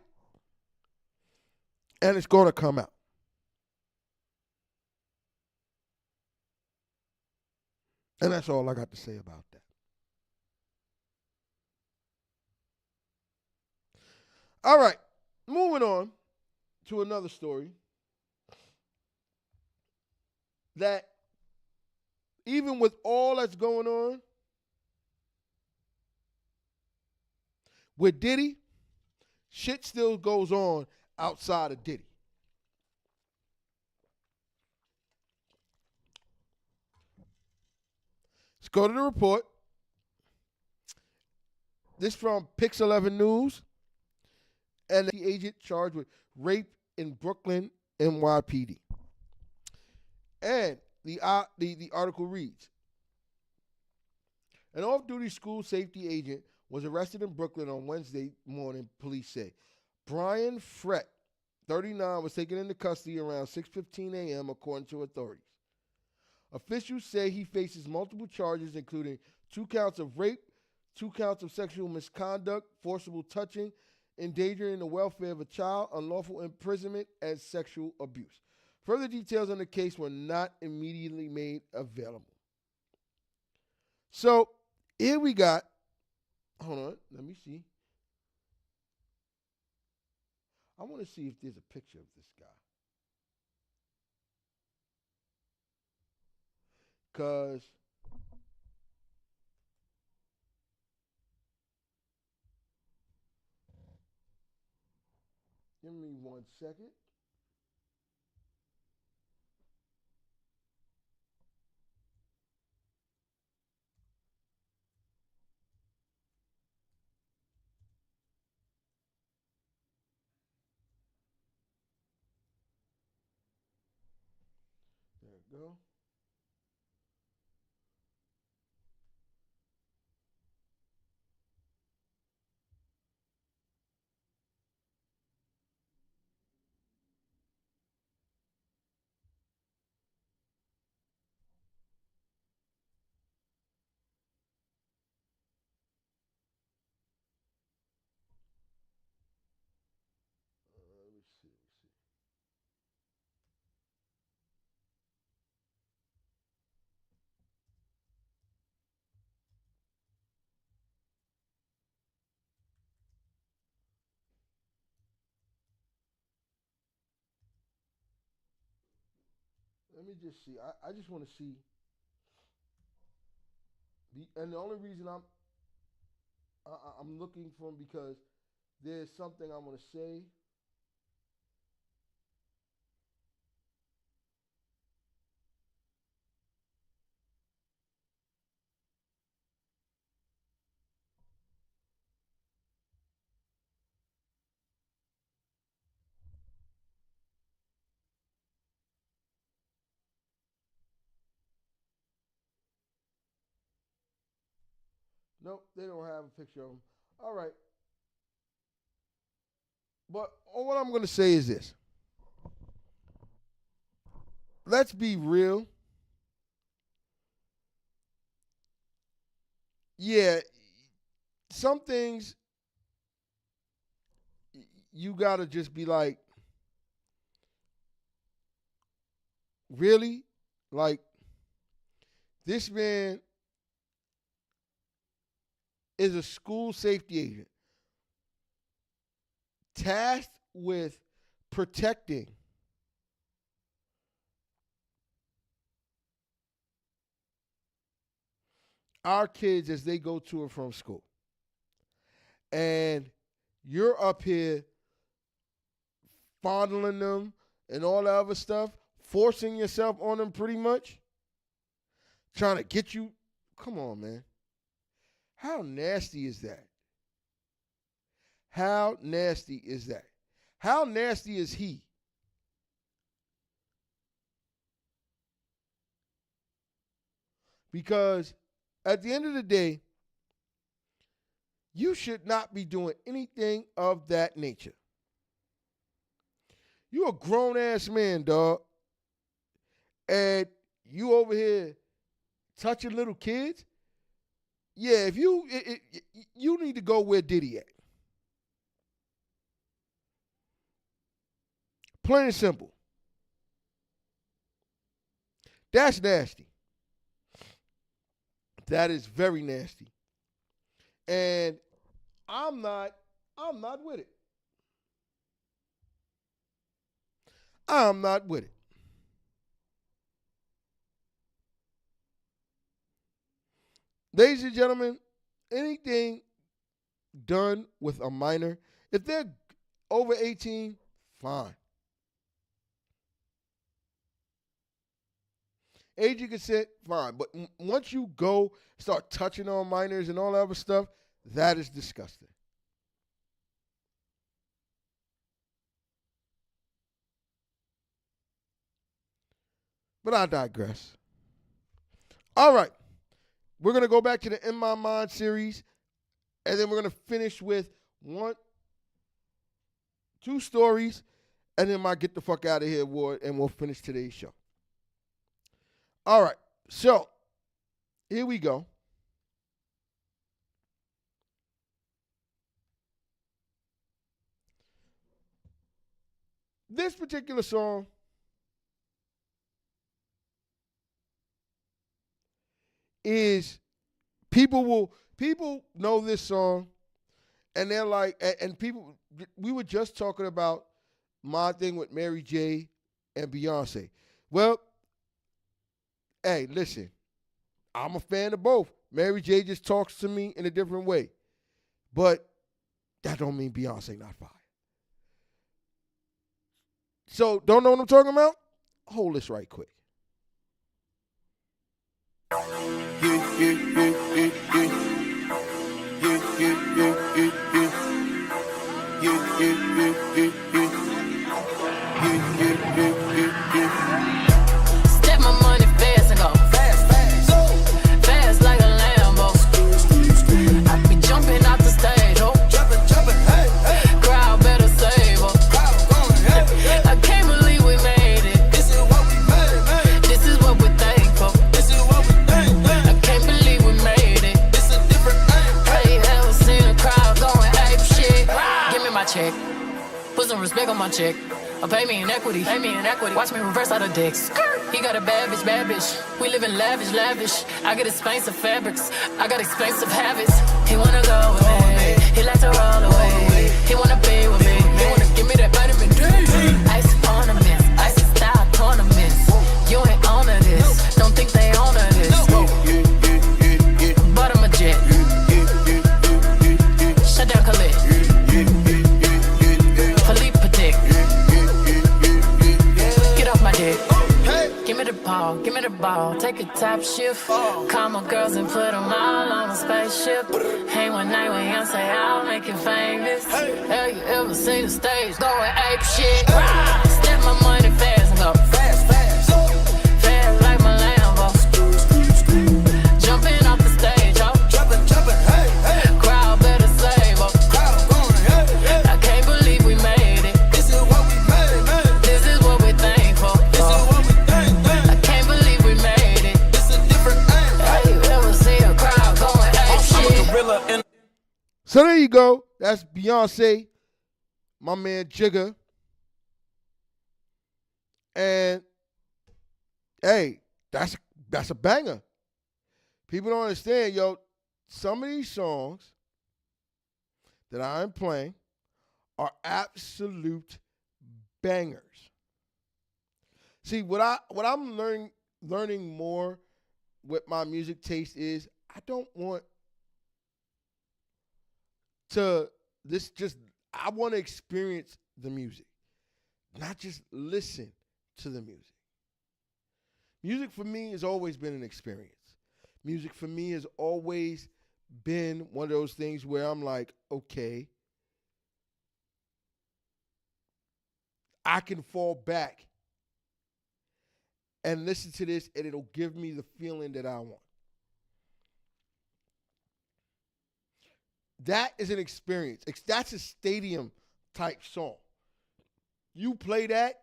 and it's going to come out. And that's all I got to say about that. All right, moving on to another story that even with all that's going on with Diddy, shit still goes on outside of Diddy. Let's go to the report. This from Pix 11 News. And the agent charged with rape in Brooklyn, NYPD. And the article reads, an off-duty school safety agent was arrested in Brooklyn on Wednesday morning, police say. Brian Frett, 39, was taken into custody around 6:15 a.m., according to authorities. Officials say he faces multiple charges, including 2 counts of rape, 2 counts of sexual misconduct, forcible touching, endangering the welfare of a child, unlawful imprisonment, and sexual abuse. Further details on the case were not immediately made available. So here we got, hold on, let me see. I want to see if there's a picture of this guy. Because give me 1 second. go. Let me see. Let me just see. I just want to see. And the only reason I'm looking for him because there's something I want to say. Nope, they don't have a picture of him. All right. But what I'm going to say is this. Let's be real. Yeah, some things you got to just be like, really? Like, this man is a school safety agent tasked with protecting our kids as they go to and from school. And you're up here fondling them and all that other stuff, forcing yourself on them pretty much, trying to get you. Come on, man. How nasty is that? How nasty is that? How nasty is he? Because at the end of the day, you should not be doing anything of that nature. You're a grown-ass man, dog. And you over here touching little kids? Yeah, if you need to go where Diddy at. Plain and simple. That's nasty. That is very nasty. And I'm not with it. I'm not with it. Ladies and gentlemen, anything done with a minor, if they're over 18, fine. Age of consent, fine. But once you go start touching on minors and all that other stuff, that is disgusting. But I digress. All right. We're going to go back to the In My Mind series, and then we're going to finish with 2 stories, and then my Get the Fuck Out of Here award, and we'll finish today's show. All right, so here we go. This particular song is people know this song, and they're like, and people, we were just talking about my thing with Mary J. and Beyonce. Well, hey, listen, I'm a fan of both. Mary J. just talks to me in a different way, but that don't mean Beyonce not fire. So, don't know what I'm talking about? Hold this right quick. Step my respect on my check. Pay me in equity. Watch me reverse out of dicks. He got a bad bitch. We live in lavish. I get expensive fabrics. I got expensive habits. He wanna go with me. He likes to roll away. He wanna be with me. He wanna give me that vitamin D. Ice ornaments, ice style tournaments. You ain't on of this. Don't think they own of this. But I'm a jet. Shut down Khalid. Philippe Patek. Get off my dick. Give me the ball, take a top shift. Call my girls and put them all on a spaceship. Hang one night with him, say I'll make you famous. Have you ever seen the stage going ape shit? Step my money fast and go fast like my Lambo. Jumping off the stage, oh. Crowd better save up. I can't believe we made it. This is what we made. This is what we thankful for. So there you go. That's Beyonce, my man Jigga. And hey, that's a banger. People don't understand, yo. Some of these songs that I'm playing are absolute bangers. See, what I'm learning more with my music taste is I don't want I want to experience the music, not just listen to the music. Music for me has always been an experience. Music for me has always been one of those things where I'm like, okay, I can fall back and listen to this and it'll give me the feeling that I want. That is an experience. That's a stadium type song. You play that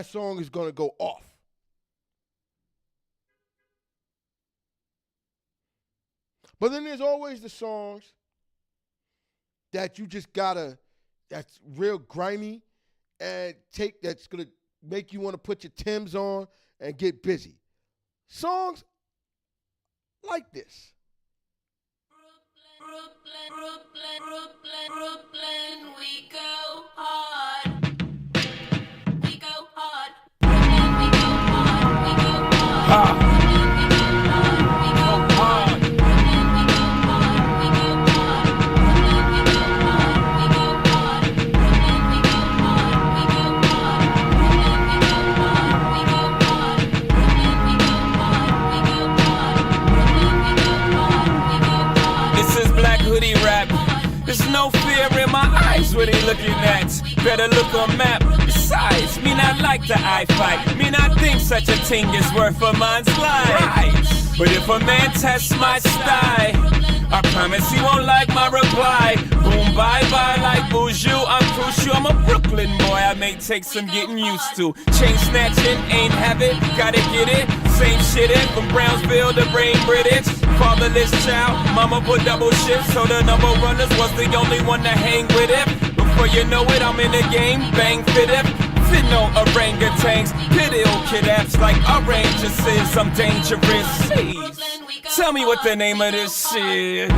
song is going to go off. But then there's always the songs that you just that's real grimy and that's going to make you want to put your Timbs on and get busy. Songs like this. Brooklyn, we go hard. We go hard. Brooklyn, we go hard. We go hard. Brooklyn, we go hard. We go hard. Brooklyn, we go hard. We go hard. Brooklyn, we go hard. We go hard. Brooklyn, we go hard. We go hard. We go hard. Brooklyn, we go hard. We go hard. Brooklyn, we go hard. We go hard. This is Black Hoodie Rap. There's no fear in my eyes, what they looking at? Better look on map. Besides, me not like the eye fight. Me not think such a thing is worth a man's life. Right. But if a man tests my style, I promise he won't like my reply. Boom, bye-bye like Boujou. I'm crucial, I'm a Brooklyn boy. I may take some getting used to. Chain snatching, ain't have it, gotta get it. Same shit in from Brownsville to Brain British. Fatherless child, mama put double shifts, so the number runners was the only one to hang with it. Before you know it, I'm in the game, bang fit it. Fit no orangutans, pit ill kid apps like oranges. I'm dangerous. Jeez. Tell me what the name of this shit.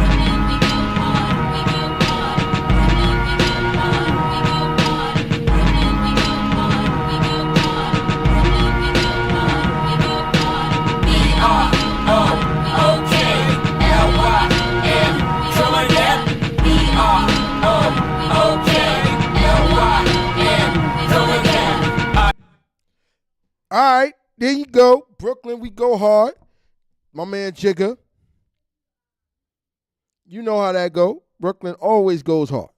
All right, there you go. Brooklyn, we go hard. My man Jigga. You know how that go. Brooklyn always goes hard.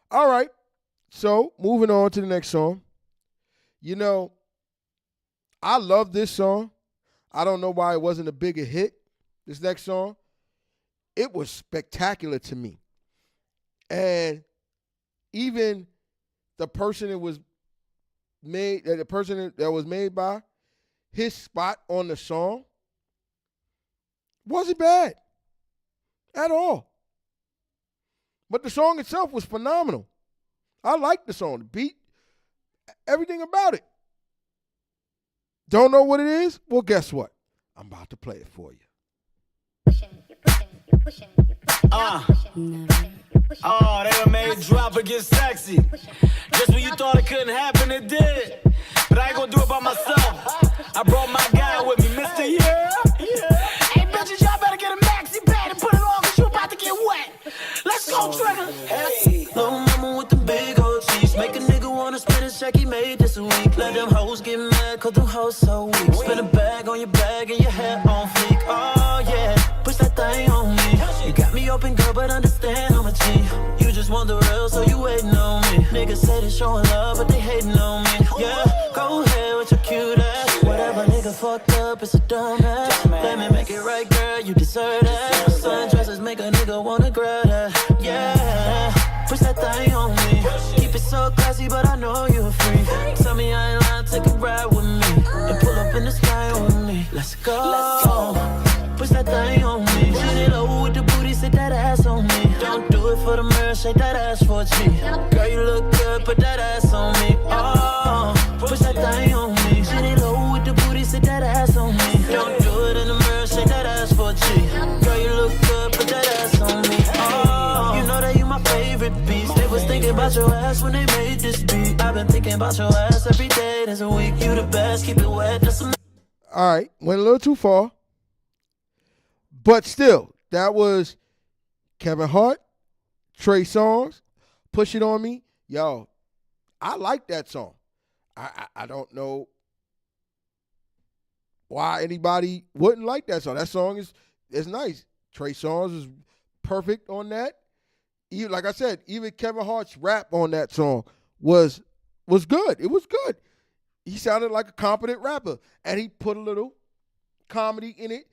All right, so moving on to the next song. You know, I love this song. I don't know why it wasn't a bigger hit, this next song. It was spectacular to me. And even the person that was made by, his spot on the song wasn't bad at all. But the song itself was phenomenal. I liked the song, the beat, everything about it. Don't know what it is? Well, guess what? I'm about to play it for you. Oh, they done made drop or get sexy. Just when you thought it couldn't happen, it did. But I ain't gonna do it by myself. I brought my guy with me, Mr. Yeah. Hey, bitches, y'all better get a maxi pad and put it on, cause you about to get wet. Let's go, Trigger. Hey, little mama with the big old cheese. Make a nigga wanna spend a check he made this week. Let them hoes get mad, cause them hoes so weak. Spin a bag on your bag and your hair on fleek. Oh, yeah, push that thing on me. You got me open, girl, but understand I'm a G. You just want the real, so you waiting on me. Niggas say they showing love, but they hating on me. Yeah, go ahead with your cute ass. Whatever nigga fucked up, it's a dumb ass. Let me make it right, girl, you deserve that. Sundresses make a nigga wanna grab that. Yeah, push that thing on me. Keep it so classy, but I know you a freak. Tell me I ain't lying, take a ride with me. And pull up in the sky with me. Let's go. Push that thing on me. Shoot it low with the booty, sit that ass on me. Don't do it for the mirror, shake that ass for a G. Girl, you look good, put that ass on me. Oh, push that thing on me. Shoot it low with the booty, sit that ass on me. Don't do it in the mirror, shake that ass for a G. Girl, you look good, put that ass on me. Oh, you know that you my favorite piece. They was thinking about your ass when they made this beat. I've been thinking about your ass every day this week. You the best, keep it wet, just some. All right, went a little too far. But still, that was Kevin Hart, Trey Songz, Push It On Me. Yo, I like that song. I don't know why anybody wouldn't like that song. That song is nice. Trey Songz is perfect on that. Even, like I said, even Kevin Hart's rap on that song was good. It was good. He sounded like a competent rapper. And he put a little comedy in it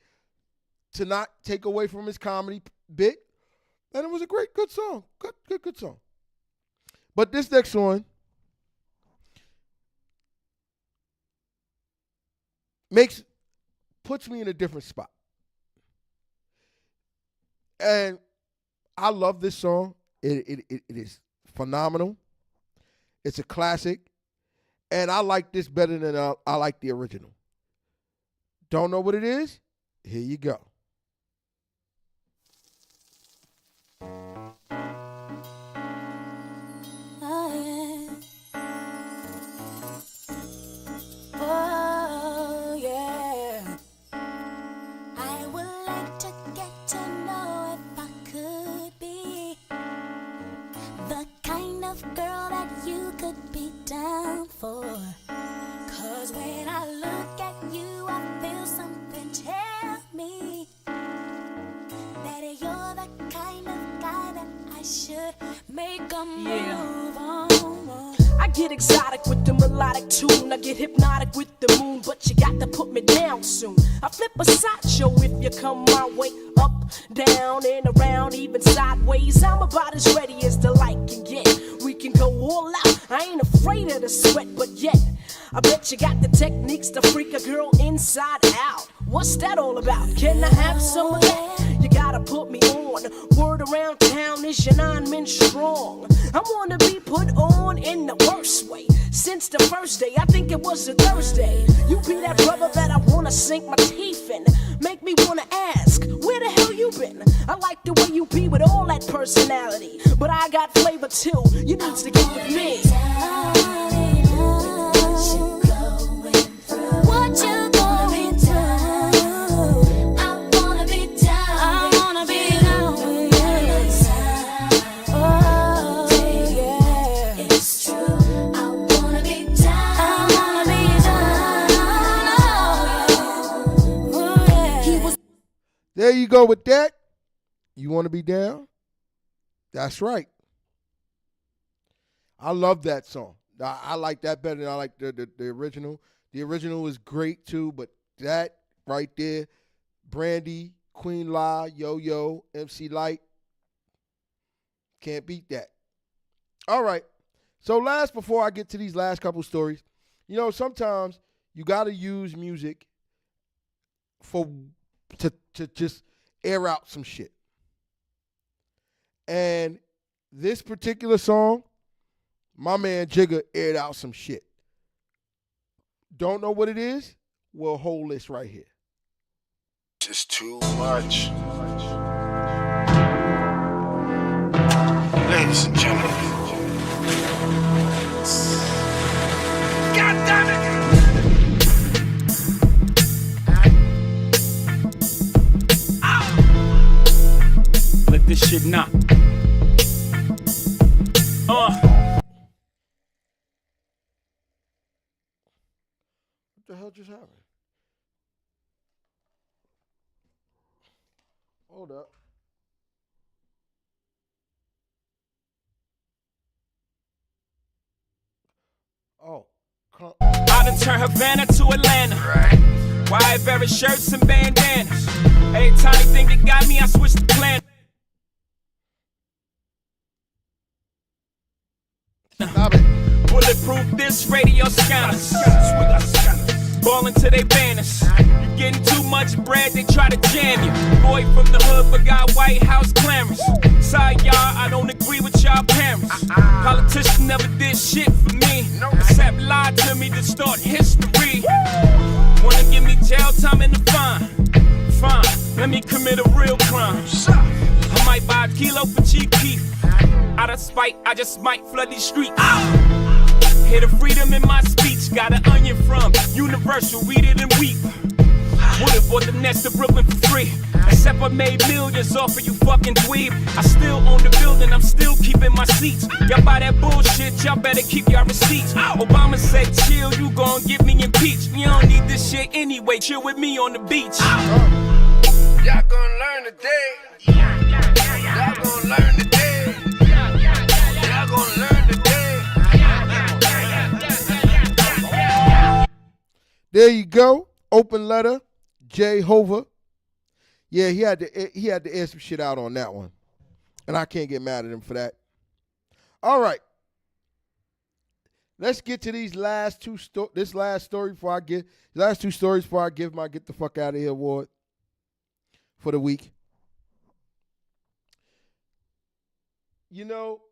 to not take away from his comedy bit. And it was a good song. Good song. But this next one puts me in a different spot. And I love this song. It is phenomenal. It's a classic. And I like this better than I like the original. Don't know what it is? Here you go. Oh, yeah. I would like to get to know if I could be the kind of girl that you could be down for. 'Cause when I look at you, I feel something tell me that you're the kind of guy that I should make a move on. I get exotic with the melodic tune. I get hypnotic with the moon, but you got to put me down soon. I flip a sideshow if you come my way. Up, down, and around, even sideways. I'm about as ready as the light can get. We can go all out. I ain't afraid of the sweat, but yet I bet you got the techniques to freak a girl inside out. What's that all about? Can I have some of that? You gotta put me on. Word around town is your 9 men strong. I wanna be put on in the worst way. Since the first day, I think it was a Thursday. You be that brother that I wanna sink my teeth in. Make me wanna ask, where the hell you been? I like the way you be with all that personality. But I got flavor too, you need to get with me. What you going through? I wanna be down. I wanna be down with you. Oh, yeah. It's true. I wanna be down. I wanna be down. Oh, yeah. There you go with that. You want to be down? That's right. I love that song. I like that better than I like the original. The original was great too, but that right there, Brandy, Queen La, Yo-Yo, MC Light, can't beat that. All right. So before I get to these last couple stories, sometimes you got to use music to just air out some shit. And this particular song, my man Jigga aired out some shit. Don't know what it is? Well, hold this right here. Just too much. Ladies and gentlemen. God damn it! Let this shit knock. What the hell just happened? Hold up. Oh. I done turned Havana to Atlanta. Wide varied shirts and bandanas. Every tiny thing that got me, I switched the plan. Stop it. Bulletproof this radio scanners. Ballin' to they banners. You getting too much bread, they try to jam you. Boy from the hood but got White House clamors. Sorry y'all, I don't agree with y'all parents. Politicians never did shit for me, except lie to me to start history. Wanna give me jail time and a fine? Fine, let me commit a real crime. I might buy a kilo for cheap beef. Out of spite, I just might flood these streets. Hear the freedom in my speech. Got an onion from Universal, read it and weep. Would've bought the next to Brooklyn for free, except I made millions off of you fucking dweeb. I still own the building, I'm still keeping my seats. Y'all buy that bullshit, y'all better keep your receipts. Obama said chill, you gon' get me impeached. You don't need this shit anyway, chill with me on the beach. Y'all gonna learn today. Y'all gonna learn today. Y'all gonna learn today. There you go. Open letter, Jay Hova. Yeah, he had to air some shit out on that one, and I can't get mad at him for that. All right, let's get to these last two stories before I give my get the fuck out of here award for the week. You know,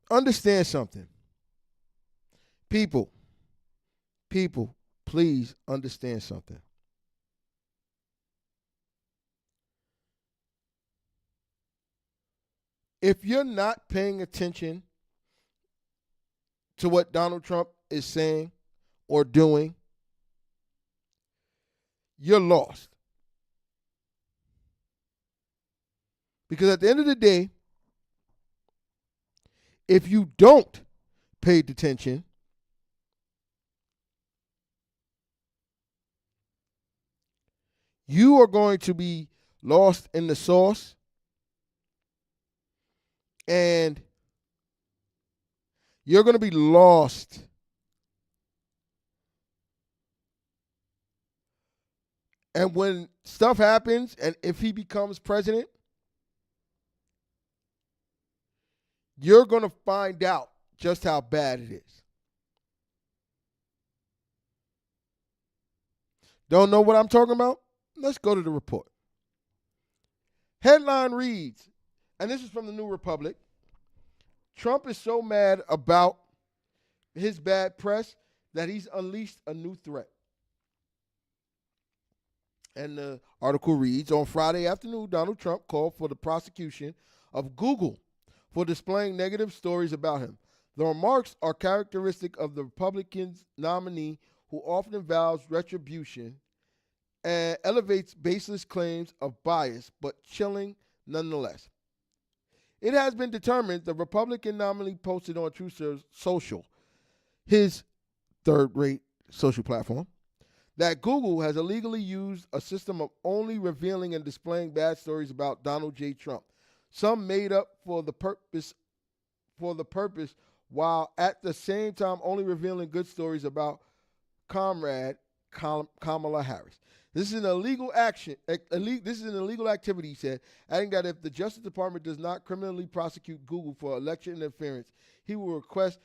understand something. People, please understand something. If you're not paying attention to what Donald Trump is saying or doing, you're lost. Because at the end of the day, if you don't pay attention, you are going to be lost in the sauce, and you're going to be lost and when stuff happens, and if he becomes president, you're going to find out just how bad it is. Don't know what I'm talking about? Let's go to the report. Headline reads, and this is from the New Republic, Trump is so mad about his bad press that he's unleashed a new threat. And the article reads, on Friday afternoon, Donald Trump called for the prosecution of Google for displaying negative stories about him. The remarks are characteristic of the Republicans' nominee who often vows retribution and elevates baseless claims of bias, but chilling nonetheless. It has been determined the Republican nominee posted on Truth Social, his third-rate social platform, that Google has illegally used a system of only revealing and displaying bad stories about Donald J. Trump, some made up for the purpose, while at the same time only revealing good stories about comrade Kamala Harris. This is an illegal action. This is an illegal activity, he said, adding that if the Justice Department does not criminally prosecute Google for election interference, he will request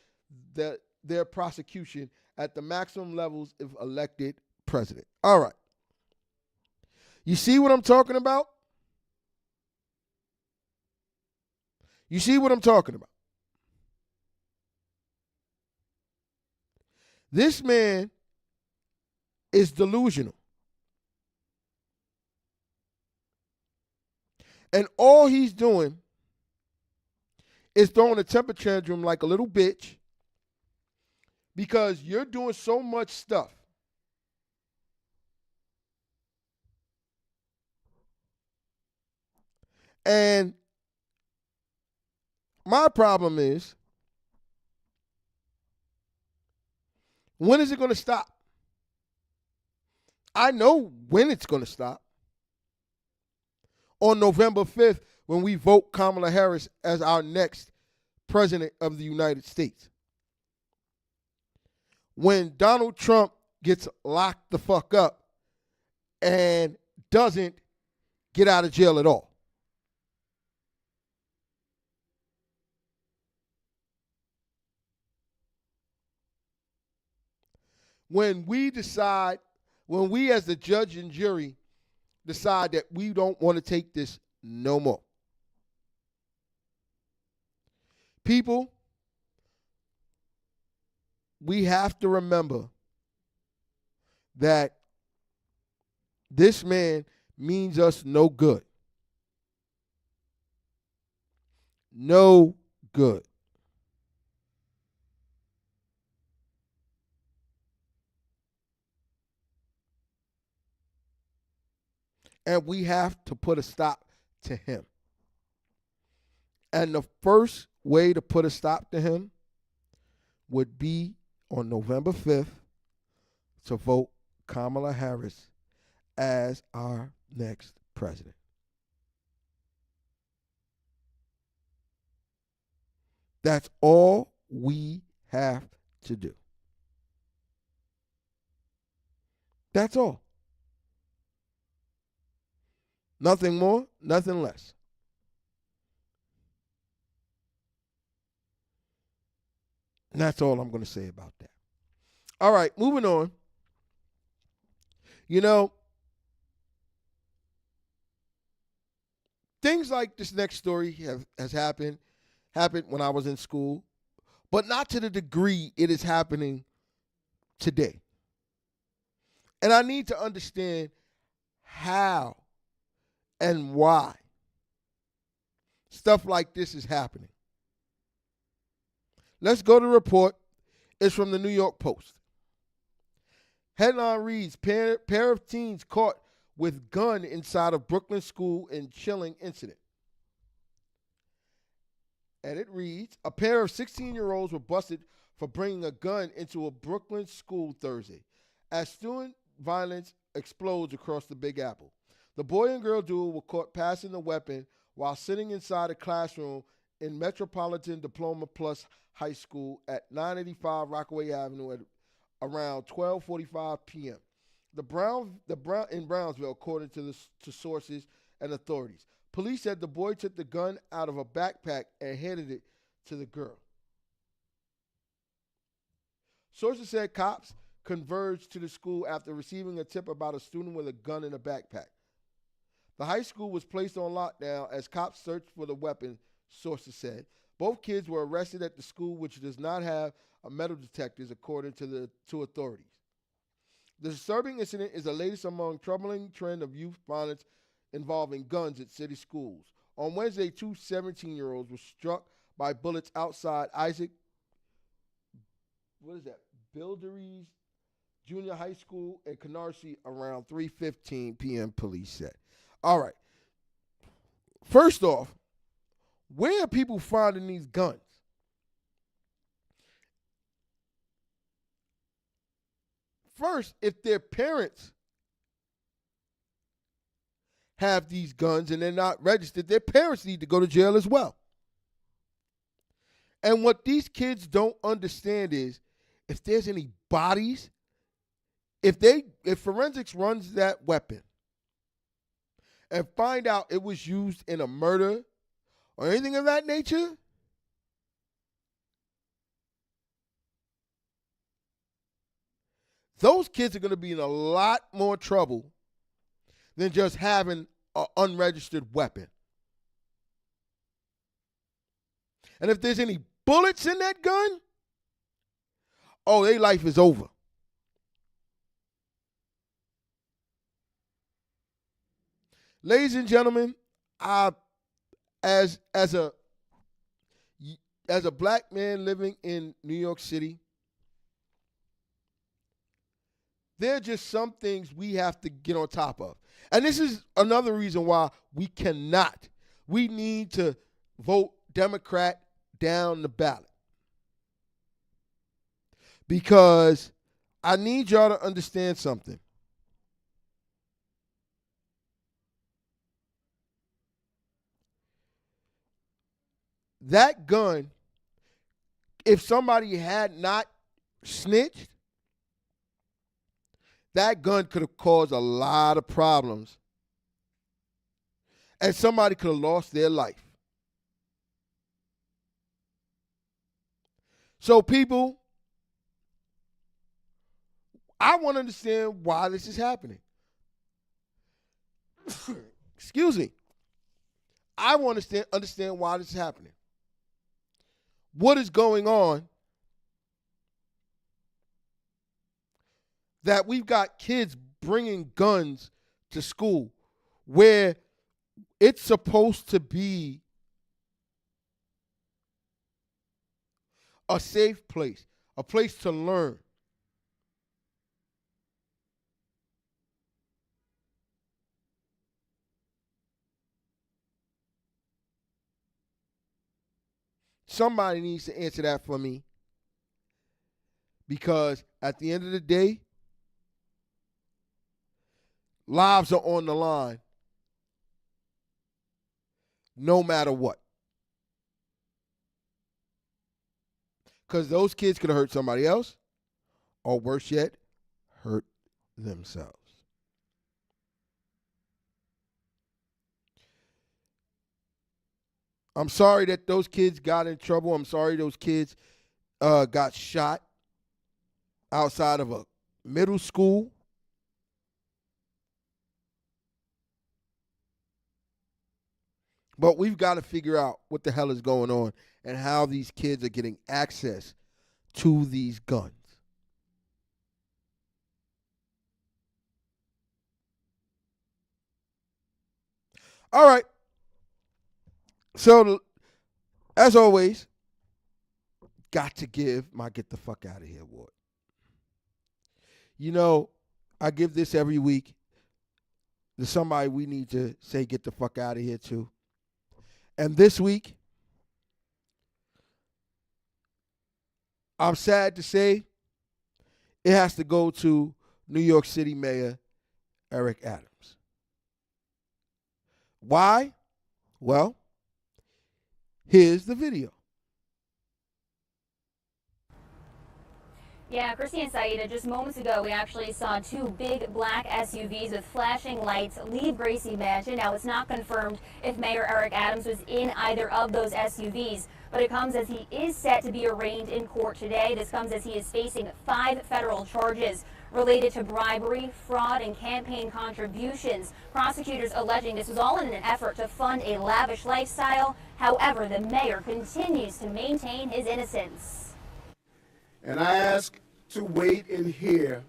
their prosecution at the maximum levels if elected president. All right. You see what I'm talking about? You see what I'm talking about? This man is delusional. And all he's doing is throwing a temper tantrum like a little bitch because you're doing so much stuff. And my problem is, when is it going to stop? I know when it's going to stop. On November 5th, when we vote Kamala Harris as our next president of the United States. When Donald Trump gets locked the fuck up and doesn't get out of jail at all. When we as the judge and jury decide that we don't want to take this no more. People, we have to remember that this man means us no good. No good. And we have to put a stop to him. And the first way to put a stop to him would be on November 5th to vote Kamala Harris as our next president. That's all we have to do. That's all. Nothing more, nothing less. And that's all I'm going to say about that. All right, moving on. You know, things like this next story has happened when I was in school, but not to the degree it is happening today. And I need to understand how and why stuff like this is happening. Let's go to the report. It's from the New York Post. Headline reads, pair of teens caught with gun inside of Brooklyn school in chilling incident. And it reads, a pair of 16-year-olds were busted for bringing a gun into a Brooklyn school Thursday as student violence explodes across the Big Apple. The boy and girl duo were caught passing the weapon while sitting inside a classroom in Metropolitan Diploma Plus High School at 985 Rockaway Avenue at around 12:45 p.m. In Brownsville, according to sources and authorities. Police said the boy took the gun out of a backpack and handed it to the girl. Sources said cops converged to the school after receiving a tip about a student with a gun in a backpack. The high school was placed on lockdown as cops searched for the weapon, sources said. Both kids were arrested at the school, which does not have a metal detectors, according to authorities. The disturbing incident is the latest among troubling trend of youth violence involving guns at city schools. On Wednesday, two 17-year-olds were struck by bullets outside Isaac, Bilderies Junior High School in Canarsie around 3:15 p.m., police said. All right. First off, where are people finding these guns? First, if their parents have these guns and they're not registered, their parents need to go to jail as well. And what these kids don't understand is if there's any bodies, if forensics runs that weapon and find out it was used in a murder or anything of that nature, those kids are going to be in a lot more trouble than just having an unregistered weapon. And if there's any bullets in that gun, oh, their life is over. Ladies and gentlemen, as a black man living in New York City, there are just some things we have to get on top of. And this is another reason why we need to vote Democrat down the ballot. Because I need y'all to understand something. That gun, if somebody had not snitched, that gun could have caused a lot of problems. And somebody could have lost their life. So people, I want to understand why this is happening. Excuse me. I want to understand why this is happening. What is going on that we've got kids bringing guns to school where it's supposed to be a safe place, a place to learn. Somebody needs to answer that for me, because at the end of the day, lives are on the line no matter what. Because those kids could have hurt somebody else, or worse yet, hurt themselves. I'm sorry that those kids got in trouble. I'm sorry those kids got shot outside of a middle school. But we've got to figure out what the hell is going on and how these kids are getting access to these guns. All right. So, as always, got to give my Get the Fuck Out of Here award. You know, I give this every week to somebody we need to say get the fuck out of here to. And this week, I'm sad to say, it has to go to New York City Mayor Eric Adams. Why? Well, here's the video. Yeah, Christy and Saida, just moments ago, we actually saw two big black SUVs with flashing lights leave Gracie Mansion. Now, it's not confirmed if Mayor Eric Adams was in either of those SUVs, but it comes as he is set to be arraigned in court today. This comes as he is facing 5 federal charges related to bribery, fraud, and campaign contributions. Prosecutors alleging this was all in an effort to fund a lavish lifestyle. However, the mayor continues to maintain his innocence. And I ask to wait and hear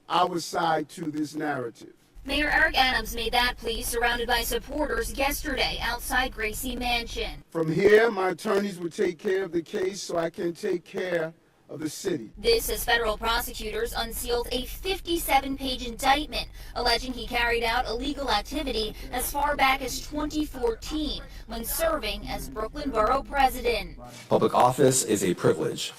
our side to this narrative. Mayor Eric Adams made that plea surrounded by supporters yesterday outside Gracie Mansion. From here, my attorneys will take care of the case so I can take care of the city. This as federal prosecutors unsealed a 57-page indictment alleging he carried out illegal activity as far back as 2014 when serving as Brooklyn Borough President. Public office is a privilege.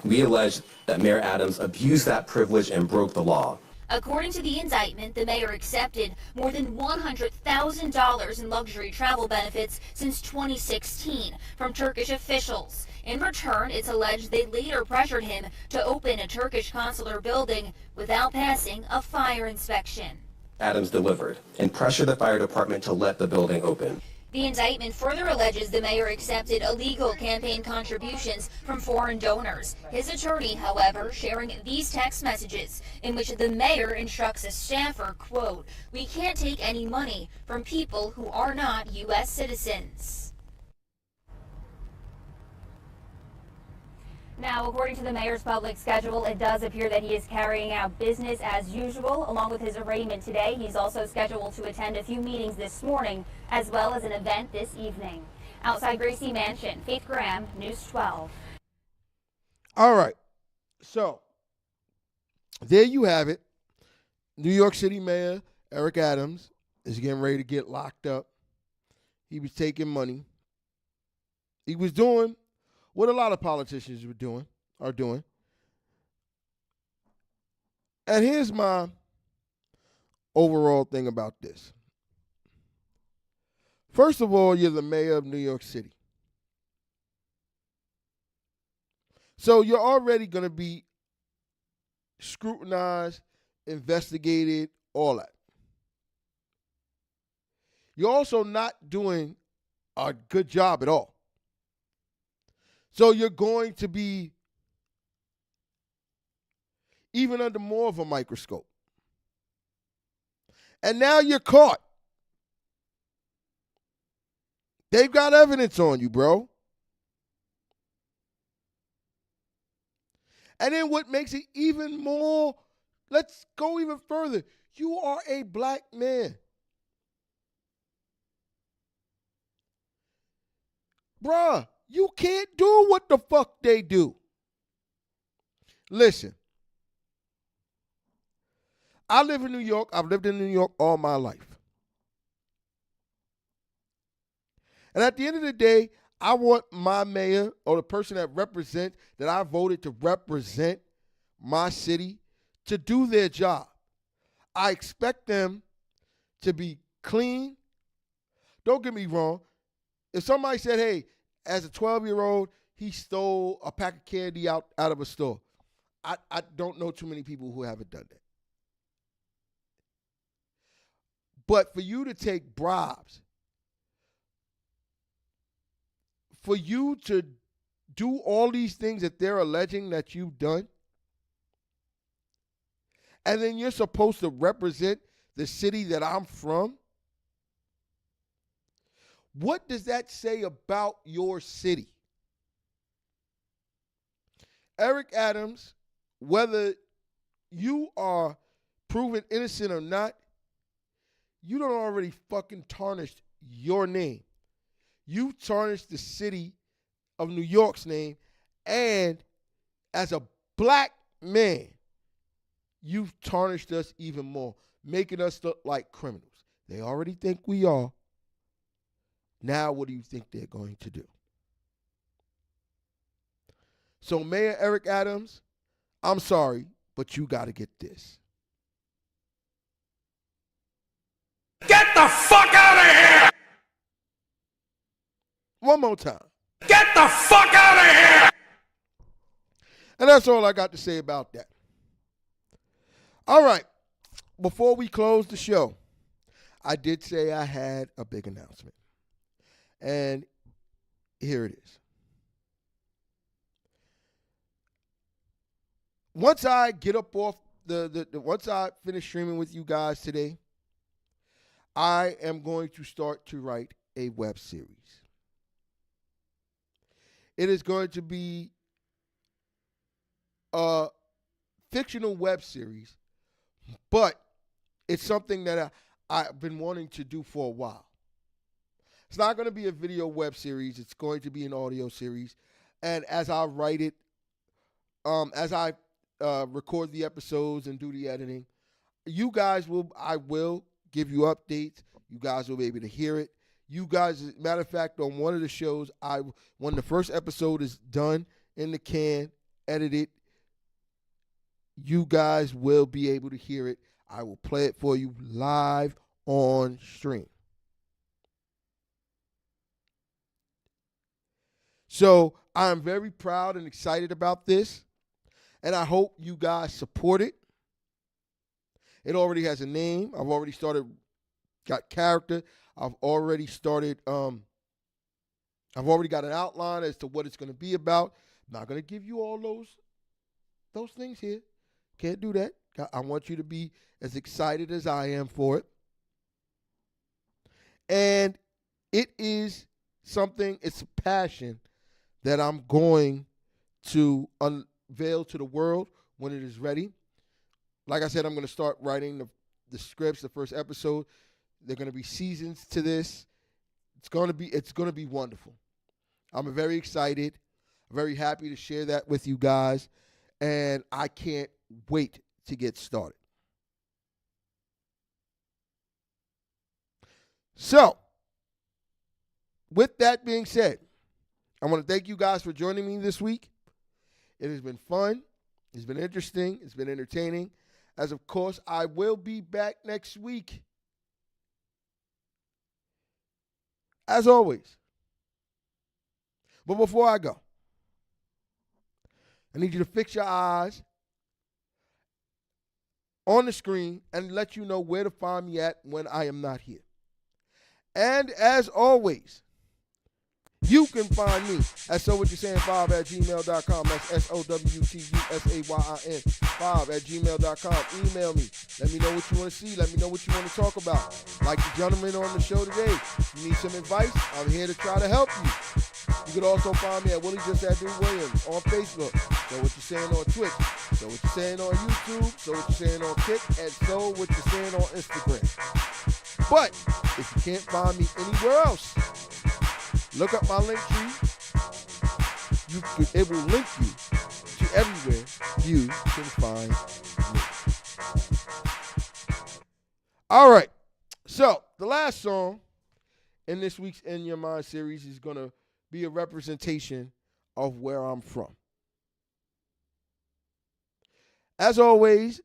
We allege that Mayor Adams abused that privilege and broke the law. According to the indictment, the mayor accepted more than $100,000 in luxury travel benefits since 2016 from Turkish officials. In return, it's alleged they later pressured him to open a Turkish consular building without passing a fire inspection. Adams delivered and pressured the fire department to let the building open. The indictment further alleges the mayor accepted illegal campaign contributions from foreign donors. His attorney, however, sharing these text messages in which the mayor instructs a staffer, quote, "We can't take any money from people who are not U.S. citizens." Now, according to the mayor's public schedule, it does appear that he is carrying out business as usual, along with his arraignment today. He's also scheduled to attend a few meetings this morning, as well as an event this evening. Outside Gracie Mansion, Faith Graham, News 12. All right. So, there you have it. New York City Mayor Eric Adams is getting ready to get locked up. He was taking money. He was doing what a lot of politicians are doing. And here's my overall thing about this. First of all, you're the mayor of New York City. So you're already going to be scrutinized, investigated, all that. You're also not doing a good job at all. So you're going to be even under more of a microscope. And now you're caught. They've got evidence on you, bro. And then what makes it even more, let's go even further. You are a black man. Bruh, you can't do what the fuck they do. Listen, I live in New York. I've lived in New York all my life. And at the end of the day, I want my mayor or the person that I voted to represent my city to do their job. I expect them to be clean. Don't get me wrong. If somebody said, hey, as a 12-year-old, he stole a pack of candy out of a store, I don't know too many people who haven't done that. But for you to take bribes, for you to do all these things that they're alleging that you've done, and then you're supposed to represent the city that I'm from, what does that say about your city? Eric Adams, whether you are proven innocent or not, you don't already fucking tarnished your name. You tarnished the city of New York's name, and as a black man, you've tarnished us even more, making us look like criminals. They already think we are. Now what do you think they're going to do? So Mayor Eric Adams, I'm sorry, but you got to get this. Get the fuck out of here! One more time. Get the fuck out of here! And that's all I got to say about that. All right. Before we close the show, I did say I had a big announcement. And here it is. Once I get up off once I finish streaming with you guys today, I am going to start to write a web series. It is going to be a fictional web series, but it's something that I've been wanting to do for a while. It's not going to be a video web series. It's going to be an audio series. And as I write it, as I record the episodes and do the editing, I will give you updates. You guys will be able to hear it. You guys, as a matter of fact, on one of the shows, when the first episode is done in the can, edited, you guys will be able to hear it. I will play it for you live on stream. So I'm very proud and excited about this, and I hope you guys support it. It already has a name. I've already got character. I've already got an outline as to what it's going to be about. I'm not going to give you all those things here. Can't do that. I want you to be as excited as I am for it. And it is something, it's a passion that I'm going to unveil to the world when it is ready. Like I said, I'm going to start writing the scripts, the first episode. There are going to be seasons to this. It's going to be wonderful. I'm very excited, very happy to share that with you guys, and I can't wait to get started. So, with that being said, I want to thank you guys for joining me this week. It has been fun. It's been interesting. It's been entertaining. As of course, I will be back next week. As always. But before I go, I need you to fix your eyes on the screen and let you know where to find me at when I am not here. And as always, you can find me at sowwhatyoursayin5@gmail.com. That's SOWTUSAYIN5@gmail.com. Email me. Let me know what you want to see. Let me know what you want to talk about. Like the gentleman on the show today. If you need some advice, I'm here to try to help you. You can also find me at Willie Just That Dude Williams on Facebook. So What You're Saying on Twitch. So What You're Saying on YouTube. So What You're Saying on Kick. And So What You're Saying on Instagram. But if you can't find me anywhere else, look up my link tree. It will link you to everywhere you can find me. All right. So the last song in this week's In Your Mind series is going to be a representation of where I'm from. As always,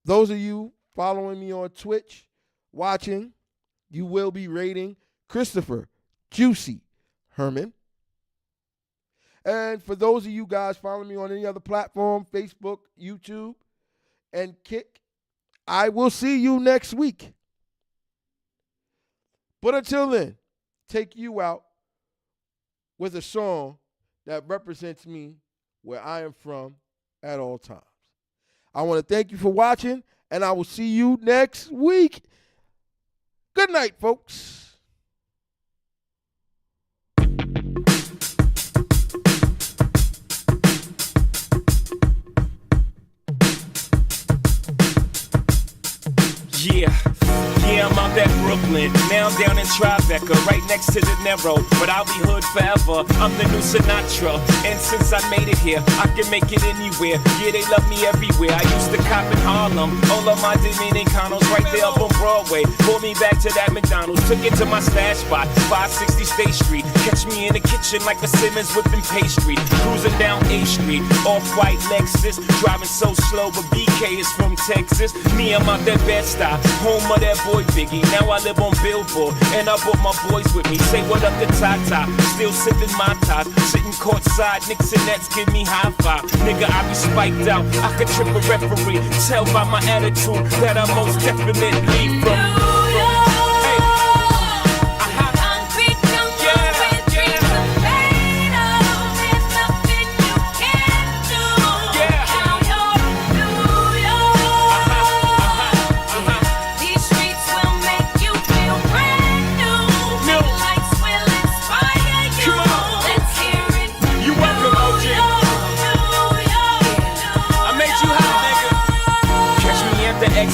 those of you following me on Twitch, watching, you will be rating Christopher Juicy Herman. And for those of you guys following me on any other platform, Facebook, YouTube, and Kick, I will see you next week. But until then, take you out with a song that represents me where I am from at all times. I want to thank you for watching, and I will see you next week. Good night, folks. Yeah, I'm out at Brooklyn. Now I'm down in Tribeca, right next to De Niro. But I'll be hood forever. I'm the new Sinatra. And since I made it here, I can make it anywhere. Yeah, they love me everywhere. I used to cop in Harlem. All of my Dominicanos right there up on Broadway. Pulled me back to that McDonald's. Took it to my stash spot, 560 State Street. Catch me in the kitchen like a Simmons whipping pastry. Cruising down A Street, off-white Lexus. Driving so slow, but BK is from Texas. Me, I'm out that Bed-Stuy, home of that boy Biggie. Now I live on Billboard, and I brought my boys with me. Say what up to Tata, still sipping my top. Sitting courtside, Knicks and Nets give me high five. Nigga, I be spiked out, I could trip a referee. Tell by my attitude that I'm most definitely from.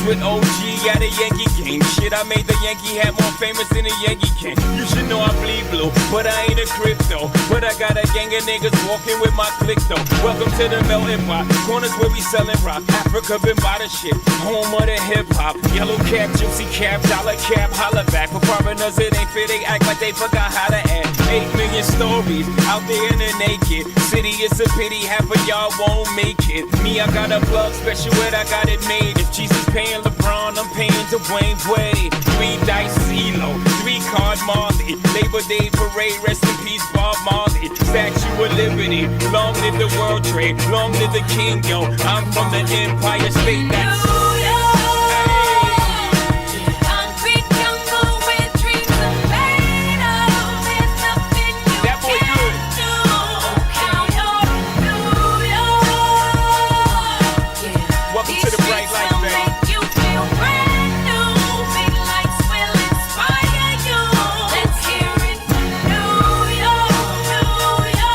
With OG at a Yankee game. Shit, I made the Yankee hat more famous than a Yankee can. You should know I bleed blue, but I ain't a crypto. But I got a gang of niggas walking with my click though. Welcome to the melting pot. Corners where we selling rock. Africa been by the shit. Home of the hip hop. Yellow cap, gypsy cap, dollar cap, holla back. For foreigners it ain't fair, they act like they forgot how to act. 8 million stories out there in the naked city. It's a pity half of y'all won't make it. Me, I got a plug special where I got it made. If Jesus paying LeBron, I'm paying Dwayne Wade. 3 dice CeeLo, 3 card Marley. Labor Day parade, rest in peace Bob Marley. Statue of Liberty, long live the World Trade, long live the King, yo. I'm from the Empire State. That's